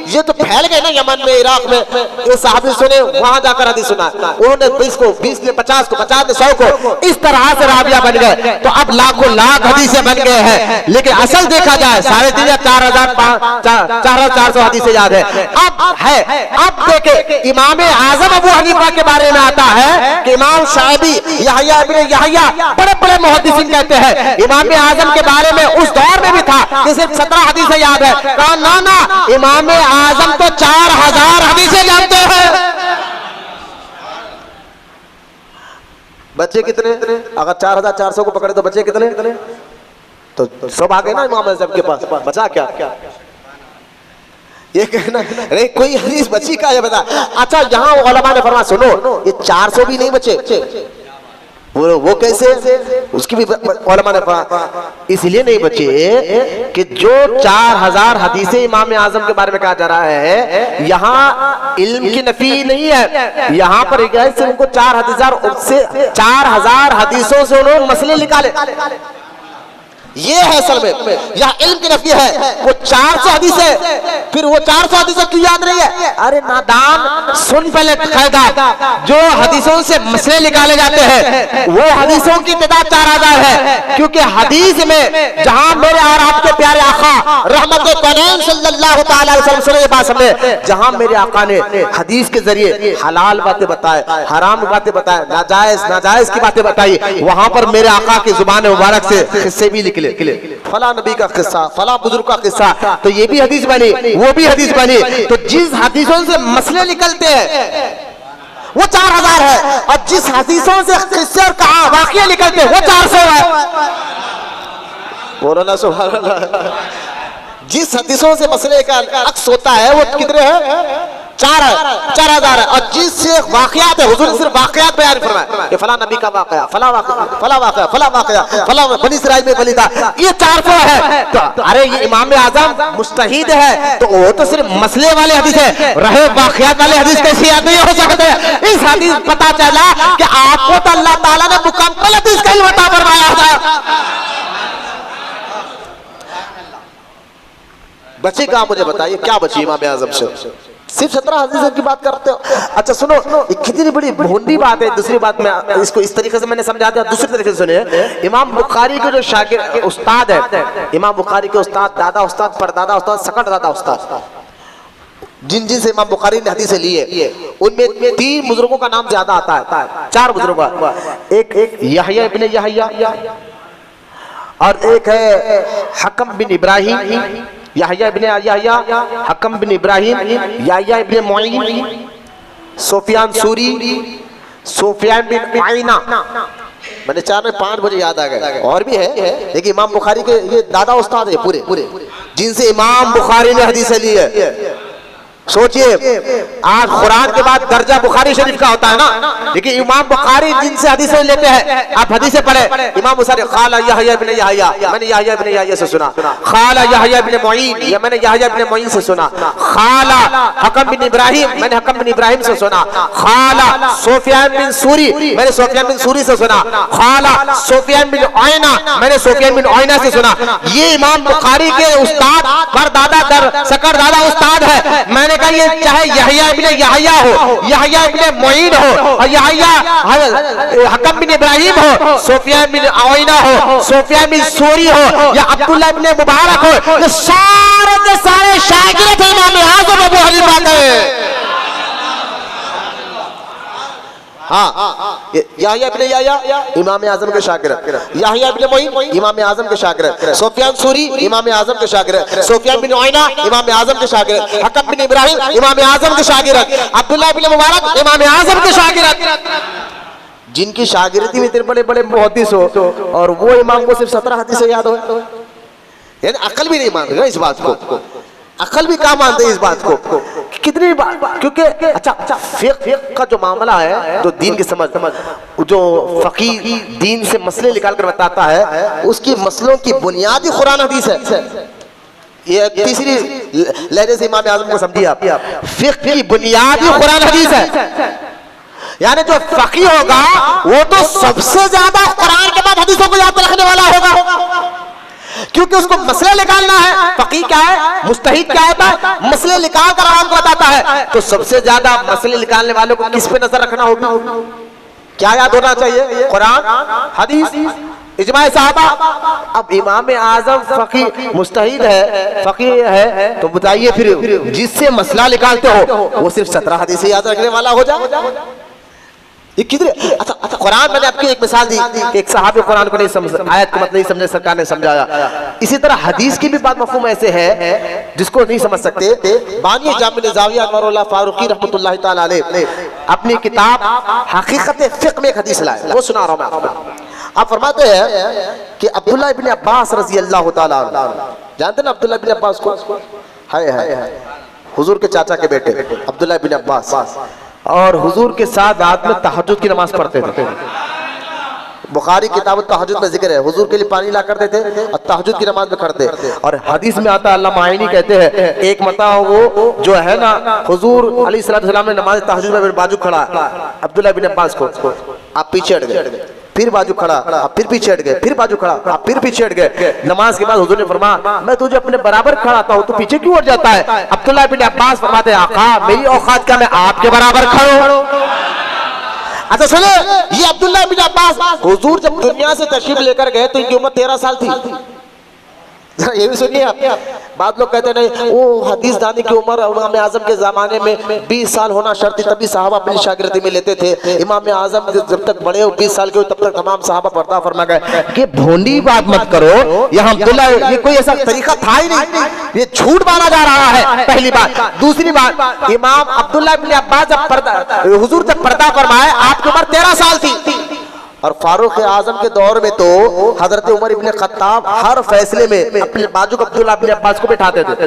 ये तो फैल गए ना यमन में, इराक में, ये साहबी सुने वहां जाकर हदीस सुना, उन्होंने 20 को 20 ने 50 को 50 ने 100 को, इस तरह से राविया बन गए। तो अब लाखों लाख हदीसें बन गए हैं, लेकिन असल देखा जाए 3,500 या 4,400 हदीसें याद है। अब देखे इमाम आजम अबू हनीफा के बारे में आता है कि इमाम शाफी, यहया इब्न यहया, बड़े बड़े मुहद्दिसीन कहते हैं इमाम आजम के बारे में उस दौर में भी था कि सिर्फ 17 हदीसें याद है। कहा ना, इमाम आजम तो 4,000 हदीसें जानते हैं। बच्चे कितने? अगर 4,400 को पकड़े तो बच्चे कितने? तो सब आ गए ना इमाम आजम के पास, बचा क्या? ये कहना अरे कोई हदीस बची का है बता। अच्छा, यहाँ उलमा ने फरमाया सुनो, ये 400 भी नहीं बचे। वो कैसे? उसकी भी उलमा ने इसलिए नहीं बचे कि जो 4,000 हदीसें इमाम आजम के बारे में कहा जा रहा है, यहाँ इल्म की नफी नहीं है, यहाँ पर सिर्फ उनको 4,000 हदीसों से उन्होंने मसले निकाले। ये है असल में यह इल्म की नफी है। वो 400 हदीस है, फिर वो 400 हदीसें क्यों याद नहीं है? अरे नादान, सुन पहले कायदा, जो हदीसों से मसले निकाले जाते हैं वो हदीसों की तादाद 4,000 है, क्योंकि हदीस में जहां मेरे और आपके प्यारे आका रहमत कौनैन सल्लल्लाहु तआला अलैहि वसल्लम ये बात समझे, जहां मेरे आका ने हदीस के जरिए हलाल बातें बताए, हराम बातें बताए, नाजायज की बातें बताई, वहां पर मेरे आका की जुबान मुबारक से हिस्से भी निकले, फला नबी का किस्सा, फला बुजुर्ग का किस्सा, तो ये भी हदीस बनी, वो भी हदीस बनी। तो जिस हदीसों से मसले निकलते हैं वो 4,000 है, और जिस हदीसों से किस्से और कहा वाकया निकलते हैं वो 400 है। बोलो ना सुभान अल्लाह। जिस हदीसों से मसले का अक्स होता है वो कितने हैं? 4,000 है। और जिससे वाकयात है, हुजूर ने सिर्फ वाकयात बयान फरमाया कि फला नबी का वाकया, फला वाकया, फला वाकया, फला वाकया, फला बनी इस्राइल में बली था, ये 400 है। तो अरे ये इमाम आजम मुस्तहीद है, तो वो तो सिर्फ मसले वाले हदीस है, रहे वाकयात वाले हदीस कैसे याद नहीं हो सकते? इस हदीस पता चला कि आपको तो अल्लाह ताला ने मुकम्मल हदीस का इल्म अता फरमाया था। बची कहाँ मुझे बताइए, क्या बची इमाम आजम से? सिर्फ 17 हदीस की बात करते हो। अच्छा सुनो, कितनी बड़ी भोंडी बात है। दूसरी बात में इसको इस तरीके से मैंने समझा दिया, दूसरी तरीके से सुनिए। इमाम बुखारी के जो शागिर्द उस्ताद है, इमाम बुखारी के उस्ताद, दादा उस्ताद, परदादा उस्ताद, सकट दादा उस्ताद, जिन से इमाम बुखारी ने हदीसें ली है, उनमें 3 बुजुर्गों का नाम ज्यादा आता है, 4 बुजुर्गों का। एक यहया इब्न यहया, और एक है हकम बिन इब्राहिम, यहया इब्न यहया, हकम बिन इब्राहिम, यहया इब्न मुईन, सुफियान सूरी, सुफियान बिन आइना। मैंने 4 में 5 मुझे याद आ गए, और भी है, लेकिन इमाम बुखारी के ये दादा उस्ताद है पूरे, जिनसे इमाम बुखारी ने हदीसें ली है। सोचिए, आज कुरान के बाद दर्जा बुखारी शरीफ का होता है ना, लेकिन इमाम बुखारी जिनसे हदीसें लेते हैं, आप हदीसें पढ़े, इमाम बुखारी खाला यहया इब्न यहया, मैंने यहया इब्न यहया से सुना, खाला यहया इब्न मुईन, या मैंने यहया इब्न मुईन से सुना, खाला हकम बिन इब्राहिम, मैंने हकम बिन इब्राहिम से सुना, खाला सुफियान बिन सूरी, मैंने सुफियान बिन सूरी से सुना, खाला सुफियान बिन आइना, मैंने सुफियान बिन आइना से सुना। ये इमाम बुखारी के उस्ताद, परदादा दर सकट दादा उस्ताद है। मैंने कहा ये चाहे यहया इब्न यहया हो, यहया इब्न मुईन हो, और यहया हकम बिन इब्राहिम हो, सुफियान बिन आइना हो, सुफियान बिन सूरी हो, या अब्दुल्लाह इब्न मुबारक हो, ये सारे के सारे शागिर्द इमाम आजम अबू हनीफा के। हाँ, यहया इब्न यहया इमाम आजम के शागिर्द, यहया इब्न मुईन इमाम आजम के शागिर्द, सुफियान सूरी इमाम आजम के शागिर्द, सुफियान बिन आइना इमाम आजम के शागिर्द, हकम बिन इब्राहिम इमाम आजम के शागिर्द, अब्दुल्लाह इब्न मुबारक इमाम आजम के शागिर्द, जिनकी शागिर्दी में इतने बड़े बड़े मुहद्दिस हो, और वो इमाम को सिर्फ 17 हदीसें याद हो, यानी अकल भी नहीं मान रहे इस बात को, अकल भी कहाँ मानते इस बात को। कितनी बात, क्योंकि अच्छा फिक़्ह का जो मामला है, जो दीन की समझ, जो फकीह दीन से मसले निकाल कर बताता है, उसकी मसलों की बुनियादी कुरान हदीस है। ये तीसरी लहजे से इमाम आज़म को समझिए आप, फिक़्ह की बुनियादी कुरान हदीस है। यानी जो फकीह होगा वो तो सबसे ज्यादा कुरान के बाद हदीसों को याद रखने वाला होगा। क्योंकि उसको मसले निकालना है। फकीह क्या है, मुस्तहिद क्या है, मसले निकाल कर आवाम को बताता है। तो सबसे ज्यादा मसले निकालने वालों को किस पे नजर रखना होगी, क्या याद होना चाहिए, कुरान, हदीस, इजमाए साहबा। अब इमाम आजम फकीह मुस्तहिद है, फकीह है, तो बताइए फिर जिससे मसला निकालते हो वो सिर्फ 17 हदीसें याद रखने वाला हो जाए, ये किधर। अच्छा कुरान, मैंने आपकी एक मिसाल दी कि एक साहब कुरान को नहीं समझ, आयत को मतलब नहीं समझे, सरकार ने समझाया। इसी तरह हदीस की भी बात मफहूम ऐसे है जिसको नहीं समझ सकते। बानी जामिल ज़ाविया अनवरुल्लाह फारूकी रहमतुल्लाह तआला अलैह अपनी किताब हकीकत फिक़्ह में एक हदीस लाए, वो सुना रहा हूं मैं आपको। आप फरमाते हैं कि अब्दुल्लाह इब्न अब्बास रज़ी अल्लाह तआला अन्हु, जानते ना अब्दुल्लाह इब्न अब्बास को, है हुजूर के चाचा के बेटे अब्दुल्लाह इब्न अब्बास, और हुजूर के साथ रात में तहज्जुद की नमाज पढ़ते थे। बुखारी किताब तहज्जुद में जिक्र है, हुजूर के लिए पानी ला कर देते और तहज्जुद की नमाज में करते। और हदीस में आता है, अल्लाह मायनी कहते हैं, एक मता वो जो है ना हुजूर अलैहिस्सलाम ने नमाज तहज्जुद में बाजू खड़ा अब्दुल्लाह इब्न अब्बास को, आप पीछे हट गए, फिर बाजू खड़ा, आप फिर पीछे हट गए, फिर बाजू खड़ा, आप फिर पीछे हट गए। नमाज के बाद हुजूर ने फरमाया, मैं तुझे अपने बराबर खड़ाता हूँ, तू पीछे क्यों हट जाता है। अब्दुल्लाह इब्न अब्बास फरमाते हैं, आका मेरी औकात क्या, मैं आपके बराबर खड़ा हूँ। अच्छा सुने, ये अब्दुल्लाह इब्न अब्बास हुजूर जब दुनिया से तशरीफ लेकर गए तो इनकी उम्र 13 साल थी। ये भी सुनिए आप, बाद लोग कहते नहीं वो हदीस दानी की उम्र इमाम आजम के जमाने में 20 साल होना शर्त थी, तभी साहबा अपनी शागिर्दी में लेते थे। इमाम आजम जब तक बड़े हो 20 साल के हो तब तक तमाम साहबा पर्दा फरमा गए। कि भोंडी बात मत करो, यहाँ अब्दुल्लाह ये कोई ऐसा तरीका था ही नहीं, ये झूठ माना जा रहा है, पहली बात। दूसरी बात, इमाम अब्दुल्लाह इब्न अब्बास जब पर्दा हुजूर जब पर्दा फरमाए आपकी उम्र 13 साल थी। और फारूक आजम के दौर में तो हजरत उमर इब्न खत्ताब हर फैसले में अपने बाजू को अब्दुल्लाह इब्न अब्बास को बिठाते थे।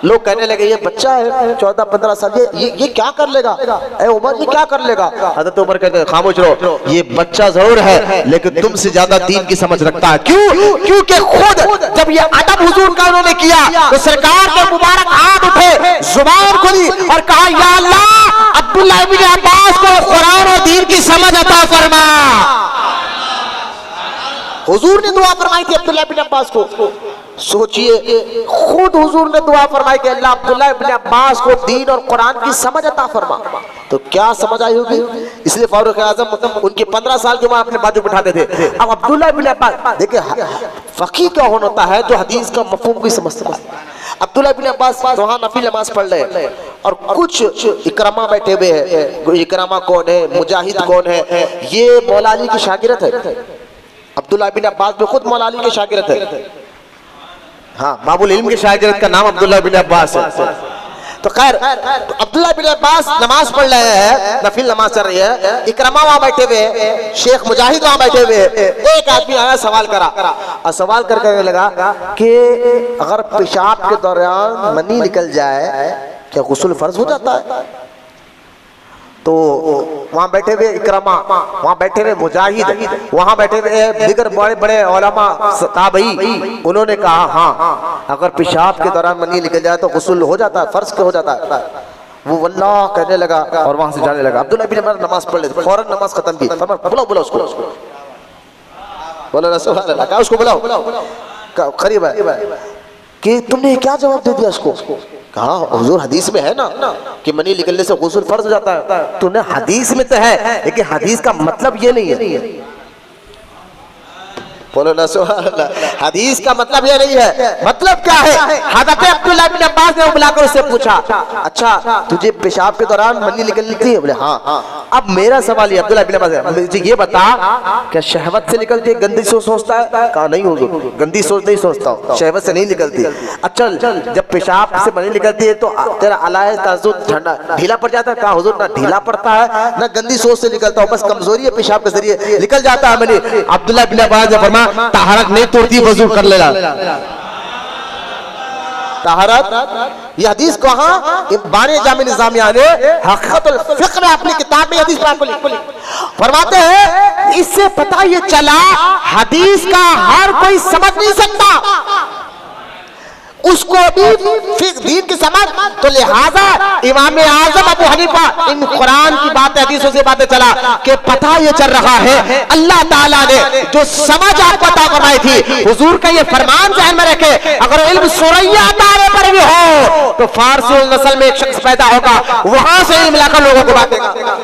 लोग कहने लगे ये बच्चा है 14-15 साल, ये क्या कर लेगा, ए उमर ये क्या कर लेगा। हजरत उमर कहते हैं खामोश रहो, ये बच्चा जरूर है लेकिन तुमसे ज्यादा दीन की समझ रखता है। क्यों, क्योंकि खुद जब ये अदब हुजूर का उन्होंने किया तो सरकार के मुबारक हाथ उठे, जुबान खुली और कहा, या अल्लाह अब्दुल्लाह इब्न अब्बास को कुरान और दीन की समझ अता फरमा। हुजूर ने दुआ फरमाई थी अब्दुल्लाह इब्न अब्बास को। सोचिए, खुद हुजूर ने दुआ फरमाई कि अल्लाह अब्दुल्लाह इब्न अब्बास को दीन और कुरान की समझ अता फरमा। तो क्या समझ आई होगी, इसलिए फारूक आजम उनके 15 साल की उम्र अपने बाजू बिठाते थे। अब अब्दुल्लाह इब्न अब्बास देखिए, फकीह क्या होता है जो हदीस का मफहूम भी समझता है। अब्दुल्लाह इब्न अब्बास वहां नफिल नमाज पढ़ रहे और कुछ इकरामा बैठे हुए हैं। इकरामा कौन है, मुजाहिद कौन है, ये मौला अली की शागिर्द है। अब्दुल्लाह इब्न अब्बास में खुद मौला अली के शागिर्द है। हाँ, बाबुल इल्म के शागिर्द का नाम अब्दुल्लाह इब्न अब्बास है। तो खैर अब्दुल्लाह इब्न अब्बास नमाज पढ़ रहे हैं, नफिल नमाज चल रही है, इकरामा वहां बैठे हुए, शेख मुजाहिद वहां बैठे हुए। एक आदमी आया, सवाल करा और सवाल करने लगा कि अगर पेशाब के दौरान मनी निकल जाए क्या गुस्ल फर्ज हो जाता है। तो वहां बैठे हुए इकरामा, वहां बैठे हुए मुजाहिद, वहां बैठे हुए दिगर बड़े बड़े उलमा ताबई, उन्होंने कहा हाँ अगर पेशाब के दौरान मनी निकल जाए तो गुस्ल हो जाता है, फर्ज हो जाता है। वो वल्लाह कहने लगा और वहां से जाने लगा। अब्दुल्लाह इब्न अब्बास नमाज पढ़ लेते, फौरन नमाज खत्म की, बुलाओ बुलाओ उसको, बोलो सुभान अल्लाह, कहा उसको बुलाओ, करीब है कि तुमने क्या जवाब दे दिया उसको। कहा हुजूर हदीस में है ना कि मनी निकलने से गुस्ल फर्ज हो जाता है। तूने हदीस में तो है लेकिन हदीस का मतलब ये नहीं है। बोलो ना सुभान अल्लाह, हदीस का मतलब ये नहीं है। मतलब क्या है, हज़रत अब्दुल्लाह इब्न अब्बास ने बुलाकर उससे पूछा, अच्छा तुझे पेशाब के दौरान मनी निकलती है? बोले हाँ। अब मेरा सवाल ये, अब्दुल्लाह इब्न अब्बास मुझे ये बता, क्या शहवत से निकलती है, गंदी सोच सोचता है? कहा नहीं हुजूर, गंदी सोच नहीं सोचता हूँ, शहवत से नहीं निकलती। अच्छा जब पेशाब से मनी निकलती है तो तेरा अलाय ताजुद ठंडा ढीला पड़ जाता है? कहा हुजूर ना ढीला पड़ता है ना गंदी सोच से निकलता हूँ, बस कमजोरी है पेशाब के जरिए निकल जाता है मनी। अब्दुल्लाह इब्न अब्बास ने फरमाया तहरत नहीं तोड़ती, वजू कर लेना। तहरत ये हदीस कहाँ, बानी जामिल निज़ामिया ने हक़ीक़तुल फ़िक़्ह में अपनी किताब में हदीस फरमाते हैं। इससे पता ये चला हदीस का हर कोई समझ नहीं सकता। उसको भी फिर दीन की समझ। तो लिहाजा इमाम आजम अबू हनीफा इन कुरान की बातें हदीसों से बातें चला कि पता ये चल रहा है अल्लाह ताला ने जो समझ आपको अता फरमाई थी, हुजूर का ये फरमान ज़हन में रखे, अगर इल्म सुरैया तारे पर भी हो तो फारसी नस्ल में एक शख्स पैदा होगा, वहां से इल्म लाकर लोगों को बांटेगा।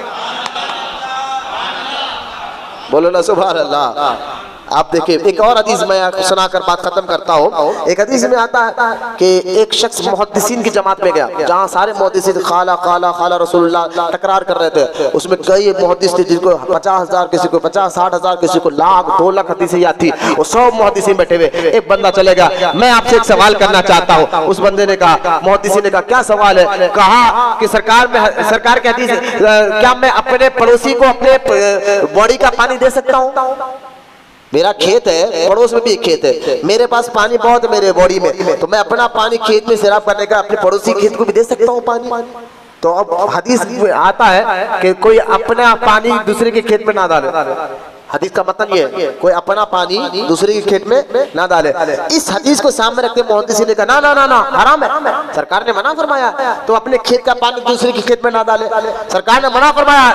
बोलो ना सुभान अल्लाह। आप देखिए एक और हदीस मैं सुनाकर बात खत्म करता हूँ। एक हदीस में आता है कि एक शख्स मुहद्दिसीन की जमात में गया, जहाँ सारे मुहद्दिसीन खाला खाला खाला रसूलुल्लाह तकरार कर रहे थे। उसमें कई मुहद्दिस थे जिनको 50,000, किसी को 50-60,000, किसी को 1,00,000-2,00,000 हदीसें याद थी, और 100 मुहद्दिसीन बैठे हुए। एक बंदा चले गया, मैं आपसे एक सवाल करना चाहता हूँ। उस बंदे ने कहा, मुहद्दिसीन ने कहा क्या सवाल है? कहा कि सरकार के हदीस, क्या मैं अपने पड़ोसी को अपने बॉडी का पानी दे सकता हूँ? मेरा खेत है, पड़ोस में भी एक खेत है, मेरे पास पानी बहुत है मेरे बॉडी में, तो मैं अपना पानी खेत में सिराब करने का अपने पड़ोसी खेत को भी दे सकता हूँ पानी? तो अब हदीस में आता है कि कोई अपना पानी दूसरे के खेत में ना डाले। हदीस का मतलब ये है कोई अपना पानी दूसरे के खेत में ना डाले। इस हदीस को सामने रखते मुहद्दिसीन ने कहा ना ना ना हराम है, सरकार ने मना फरमाया तो अपने खेत का पानी दूसरे के खेत में ना डाले, सरकार ने मना फरमाया।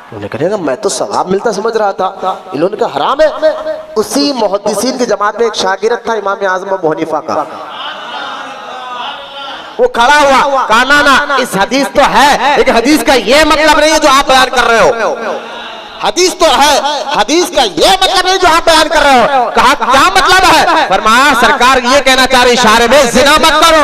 उन्होंने कहा मैं तो सवाब मिलता समझ रहा था, इन्होंने कहा हराम है। उसी मुहद्दिसीन की जमात में एक शागिर्द था इमाम आज़म अबू हनीफा का, वो खड़ा हुआ, कहा ना ना इस हदीस तो है लेकिन हदीस का ये मतलब नहीं है जो आप बयान कर रहे हो। हदीस तो है, हदीस का ये मतलब नहीं जो आप बयान कर रहे हो। कहा क्या मतलब है? फरमाया सरकार ये कहना चाह रही इशारे में जिना मत करो,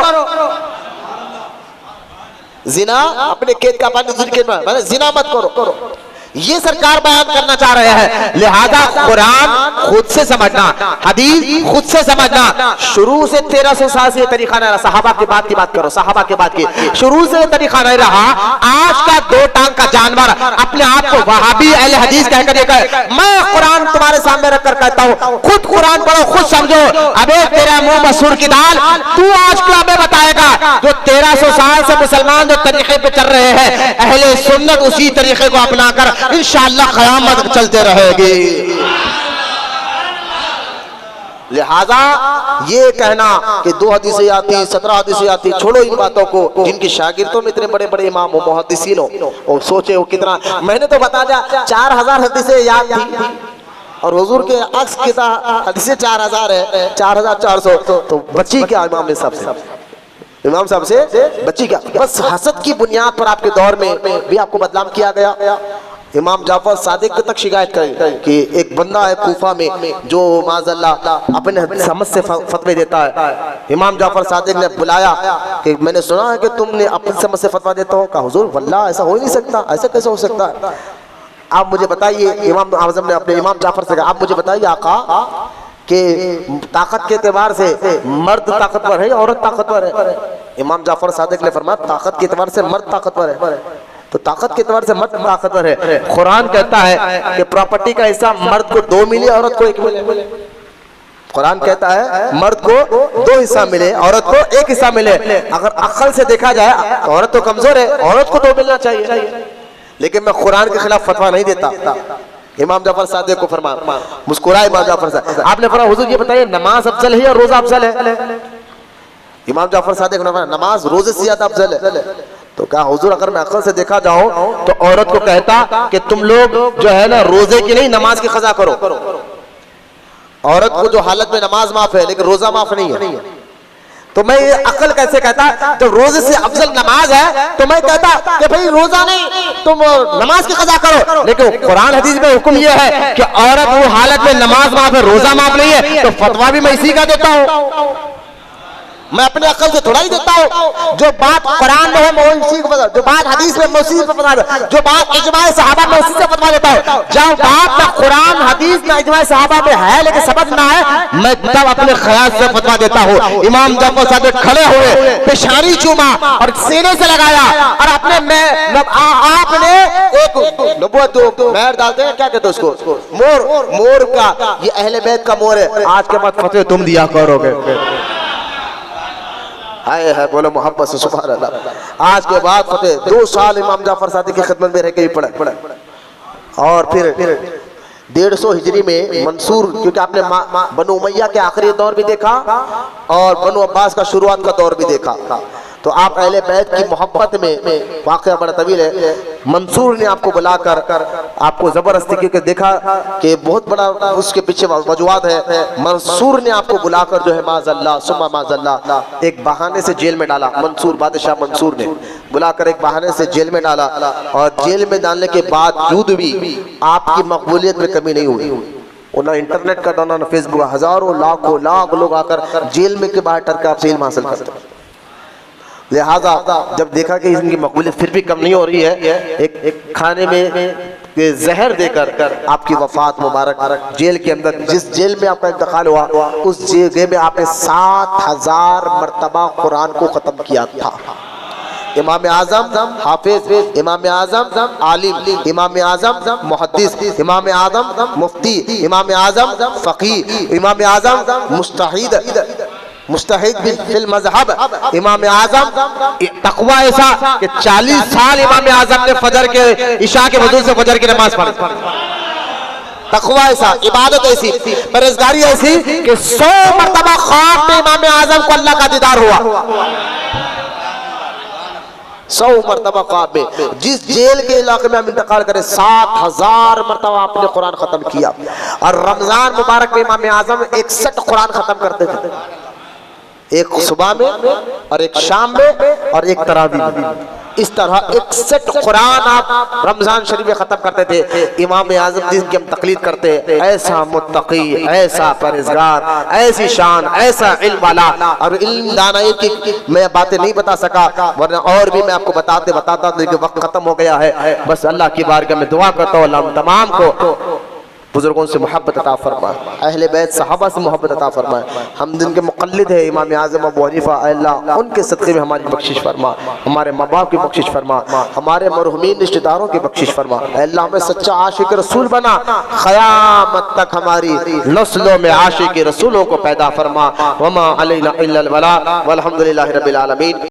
जिना अपने खेत का पानी दूसरे खेत में, जिना मत करो, ये सरकार बयान करना चाह रहे हैं। लिहाजा कुरान खुद से समझना, हदीस खुद से समझना। शुरू से 1300 साल से ये तरीका नहीं रहा, सहाबा के बाद की बात करो, सहाबा के बाद की, शुरू से ये तरीका नहीं रहा। आज का 2 टांग का जानवर अपने आप को वहाबी अहले हदीस कहकर ये कहे मैं कुरान तुम्हारे सामने रखकर कहता हूँ, खुद कुरान पढ़ो, खुद समझो। अबे तेरा मुंह मसूर की दाल, तू आज को हमें बताएगा जो 1300 साल से मुसलमान जो तरीके पे चल रहे हैं, अहले सुन्नत उसी तरीके को अपनाकर इंशाअल्लाह क़यामत चलते रहेगी। लिहाजा ये कहना कि 2 हदीसें आती, 17 हदीसें आती, छोड़ो इन बातों को। जिनकी शागिर्दों में इतने बड़े बड़े इमाम हो, मुहद्दिसीन हो, और सोचे वो कितना, मैंने तो बता दिया 4000 हदीसें याद थी और हुजूर के अक्स की हदीसें 4000 है, 4400, तो बची क्या इमाम ने सबसे, इमाम साहब से बची क्या? बस हसद की बुनियाद पर आपके दौर में भी आपको बदनाम किया गया। इमाम जाफर सादिक तक शिकायत करी कि एक बंदा है कूफा में जो माज़अल्लाह अपने समझ से फतवे देता है। इमाम जाफर सादिक ने बुलाया कि मैंने सुना है कि तुमने अपनी समझ से फतवा देता हो। कहा हुजूर वल्लाह ऐसा हो ही नहीं सकता, ऐसा कैसे हो सकता है? आप मुझे बताइए। इमाम आज़म ने अपने इमाम जाफर से कहा आप मुझे बताइए आका कि ताकत के एतबार से मर्द ताकतवर है या औरत ताकतवर है? इमाम जाफर सादिक ने फरमाया ताकत के एतबार से मर्द ताकतवर है, तो ताकत के एतबार से मर्द ताकतवर है। कुरान कहता है कि प्रॉपर्टी का हिस्सा मर्द को 2 मिले, औरत को 1 मिले। कुरान कहता है मर्द को 2 हिस्सा मिले, औरत को 1 हिस्सा मिले। अगर अक्ल से देखा जाए तो औरत तो कमजोर है, औरत को 2 मिलना चाहिए, लेकिन मैं कुरान के खिलाफ फतवा नहीं देता। इमाम जाफर सादिक को फरमाया, मुस्कुराए इमाम जाफर सादिक, आपने फरमाया हुजूर ये बताइए नमाज अफजल है या रोजा अफजल है? इमाम जाफर सादिक ने फरमाया नमाज रोजे से ज्यादा अफजल है। तो कहा हुजूर अगर मैं अक्ल से देखा जाऊं तो औरत को कहता कि तुम लोग जो है ना रोजे की नहीं नमाज की क़ज़ा करो। औरत को जो हालत में नमाज माफ है लेकिन रोजा माफ नहीं है, तो मैं ये अक्ल कैसे कहता? तो रोजे से अफजल नमाज है तो मैं कहता कि भाई रोजा नहीं तुम नमाज की क़ज़ा करो, लेकिन कुरान हदीस में हुक्म ये है कि औरत वो हालत में नमाज माफ है रोजा माफ नहीं है, तो फतवा भी मैं इसी का देता हूँ। मैं अपने अक्ल से थोड़ा ही देता हूँ। जो बात कुरान में है मैं उसी को बता, जो बात हदीस में मैं उसी को बता, जो बात इजमाए सहाबा में उसी से बता देता हूँ। जब बात ना कुरान हदीस ना इजमाए सहाबा में है लेकिन समझ ना है, मैं तब अपने ख्याल से फतवा देता हूँ। इमाम जाफर सादिक खड़े हुए, पेशानी चूमा और सीने से लगाया और अपने आपने एक नबूवत महर डालते हैं, क्या कहते हैं उसको, मोर का, ये अहले बैत का मोर है, आज के बाद फतवे तुम दिया करोगे। आए है बोलो मोहब्बत से सुभान अल्लाह। आज के बाद फतेह 2 साल इमाम जाफर सादिक की खिदमत में रह के ही पढ़े और फिर 150 हिजरी में मंसूर, क्योंकि आपने बनु उमैया के आखिरी दौर भी देखा और बनु अब्बास का शुरुआत का दौर भी देखा, तो आप अहले बैत की मोहब्बत में, वाक़या बड़ा तवील है, मंसूर ने आपको बुलाकर आपको ज़बरदस्ती, क्योंकि देखा कि बहुत बड़ा उसके पीछे वजूहात है, मंसूर ने आपको बुलाकर जो है माज़अल्लाह सुम्मा माज़अल्लाह एक बहाने से जेल में डाला। मंसूर, बादशाह मंसूर ने बुलाकर एक बहाने से जेल में डाला, और जेल में डालने के बावजूद भी आपकी मकबूलियत में कमी नहीं हुई। और ना इंटरनेट का दाना, ना फेसबुक, हज़ारों लाखों लाख लोग आकर जेल में के बाहर टर कर आपसे इल्म हासिल करते हैं। लिहाजा जब देखा कि इनकी मकबूलियत फिर भी कम नहीं हो रही है, एक खाने में जहर देकर आपकी वफात मुबारक, जेल के अंदर, जिस जेल में आपका इंतकाल हुआ उस जगह में आपने 7000 मरतबा कुरान को ख़त्म किया था। इमाम आज़म हाफिज, इमाम आज़म आलिम, इमाम आज़म मुहद्दिस, इमाम आज़म मुफ्ती, इमाम आज़म फ़क़ीह, इमाम आज़म मुस्तहिद फिल मज़हब, इमाम आज़म तक़वा ऐसा कि 40 साल इमाम आज़म ने फजर के इशा के वज़ू से फजर की नमाज पढ़ी। तक़वा ऐसा, इबादत ऐसी, परहेज़गारी ऐसी कि 100 मरतबा ख्वाब में इमाम आज़म को अल्लाह का दीदार हुआ। 100 मरतबा ख्वाब में। जिस जेल के इलाके में हम इंतकाल करें 7000 मरतबा आपने कुरान खत्म किया। और रमजान मुबारक में इमाम आज़म 61 कुरान खत्म करते थे, एक सुबह में और एक शाम में और एक तरावी में। इस तरह 61 कुरान आप रमजान शरीफ में खत्म करते थे। इमाम आज़म जिनकी हम तकलीद करते हैं, ऐसा मुत्तकी, ऐसा परहेज़गार, ऐसी शान, ऐसा इल्म वाला, और इल्म दानाई की मैं बातें नहीं बता सका, वरना और भी मैं आपको बताता लेकिन वक्त खत्म हो गया है। बस अल्लाह की बारगाह में दुआ करता हूँ, अल्लाह तमाम को बुजुर्गों से मोहब्बत अता फरमाए, अहले बैत सहाबा से मोहब्बत अता फरमाए। हम जिनके मुक़ल्लिद है इमाम आज़म अबू हनीफा, अल्लाह उनके सदक़े में हमारी बख्शिश फरमा, हमारे माँ बाप की बख्शिश फरमा, हमारे मरहूमीन रिश्तेदारों की बख्शिश फरमा। अल्लाह हमें सच्चा आशिक रसूल बना, क़यामत तक हमारी नस्लों में आशिक रसूलों को पैदा फरमा। वमा अलैना इल्लल बलाग वल्हम्दुलिल्लाहि रब्बिल आलमीन।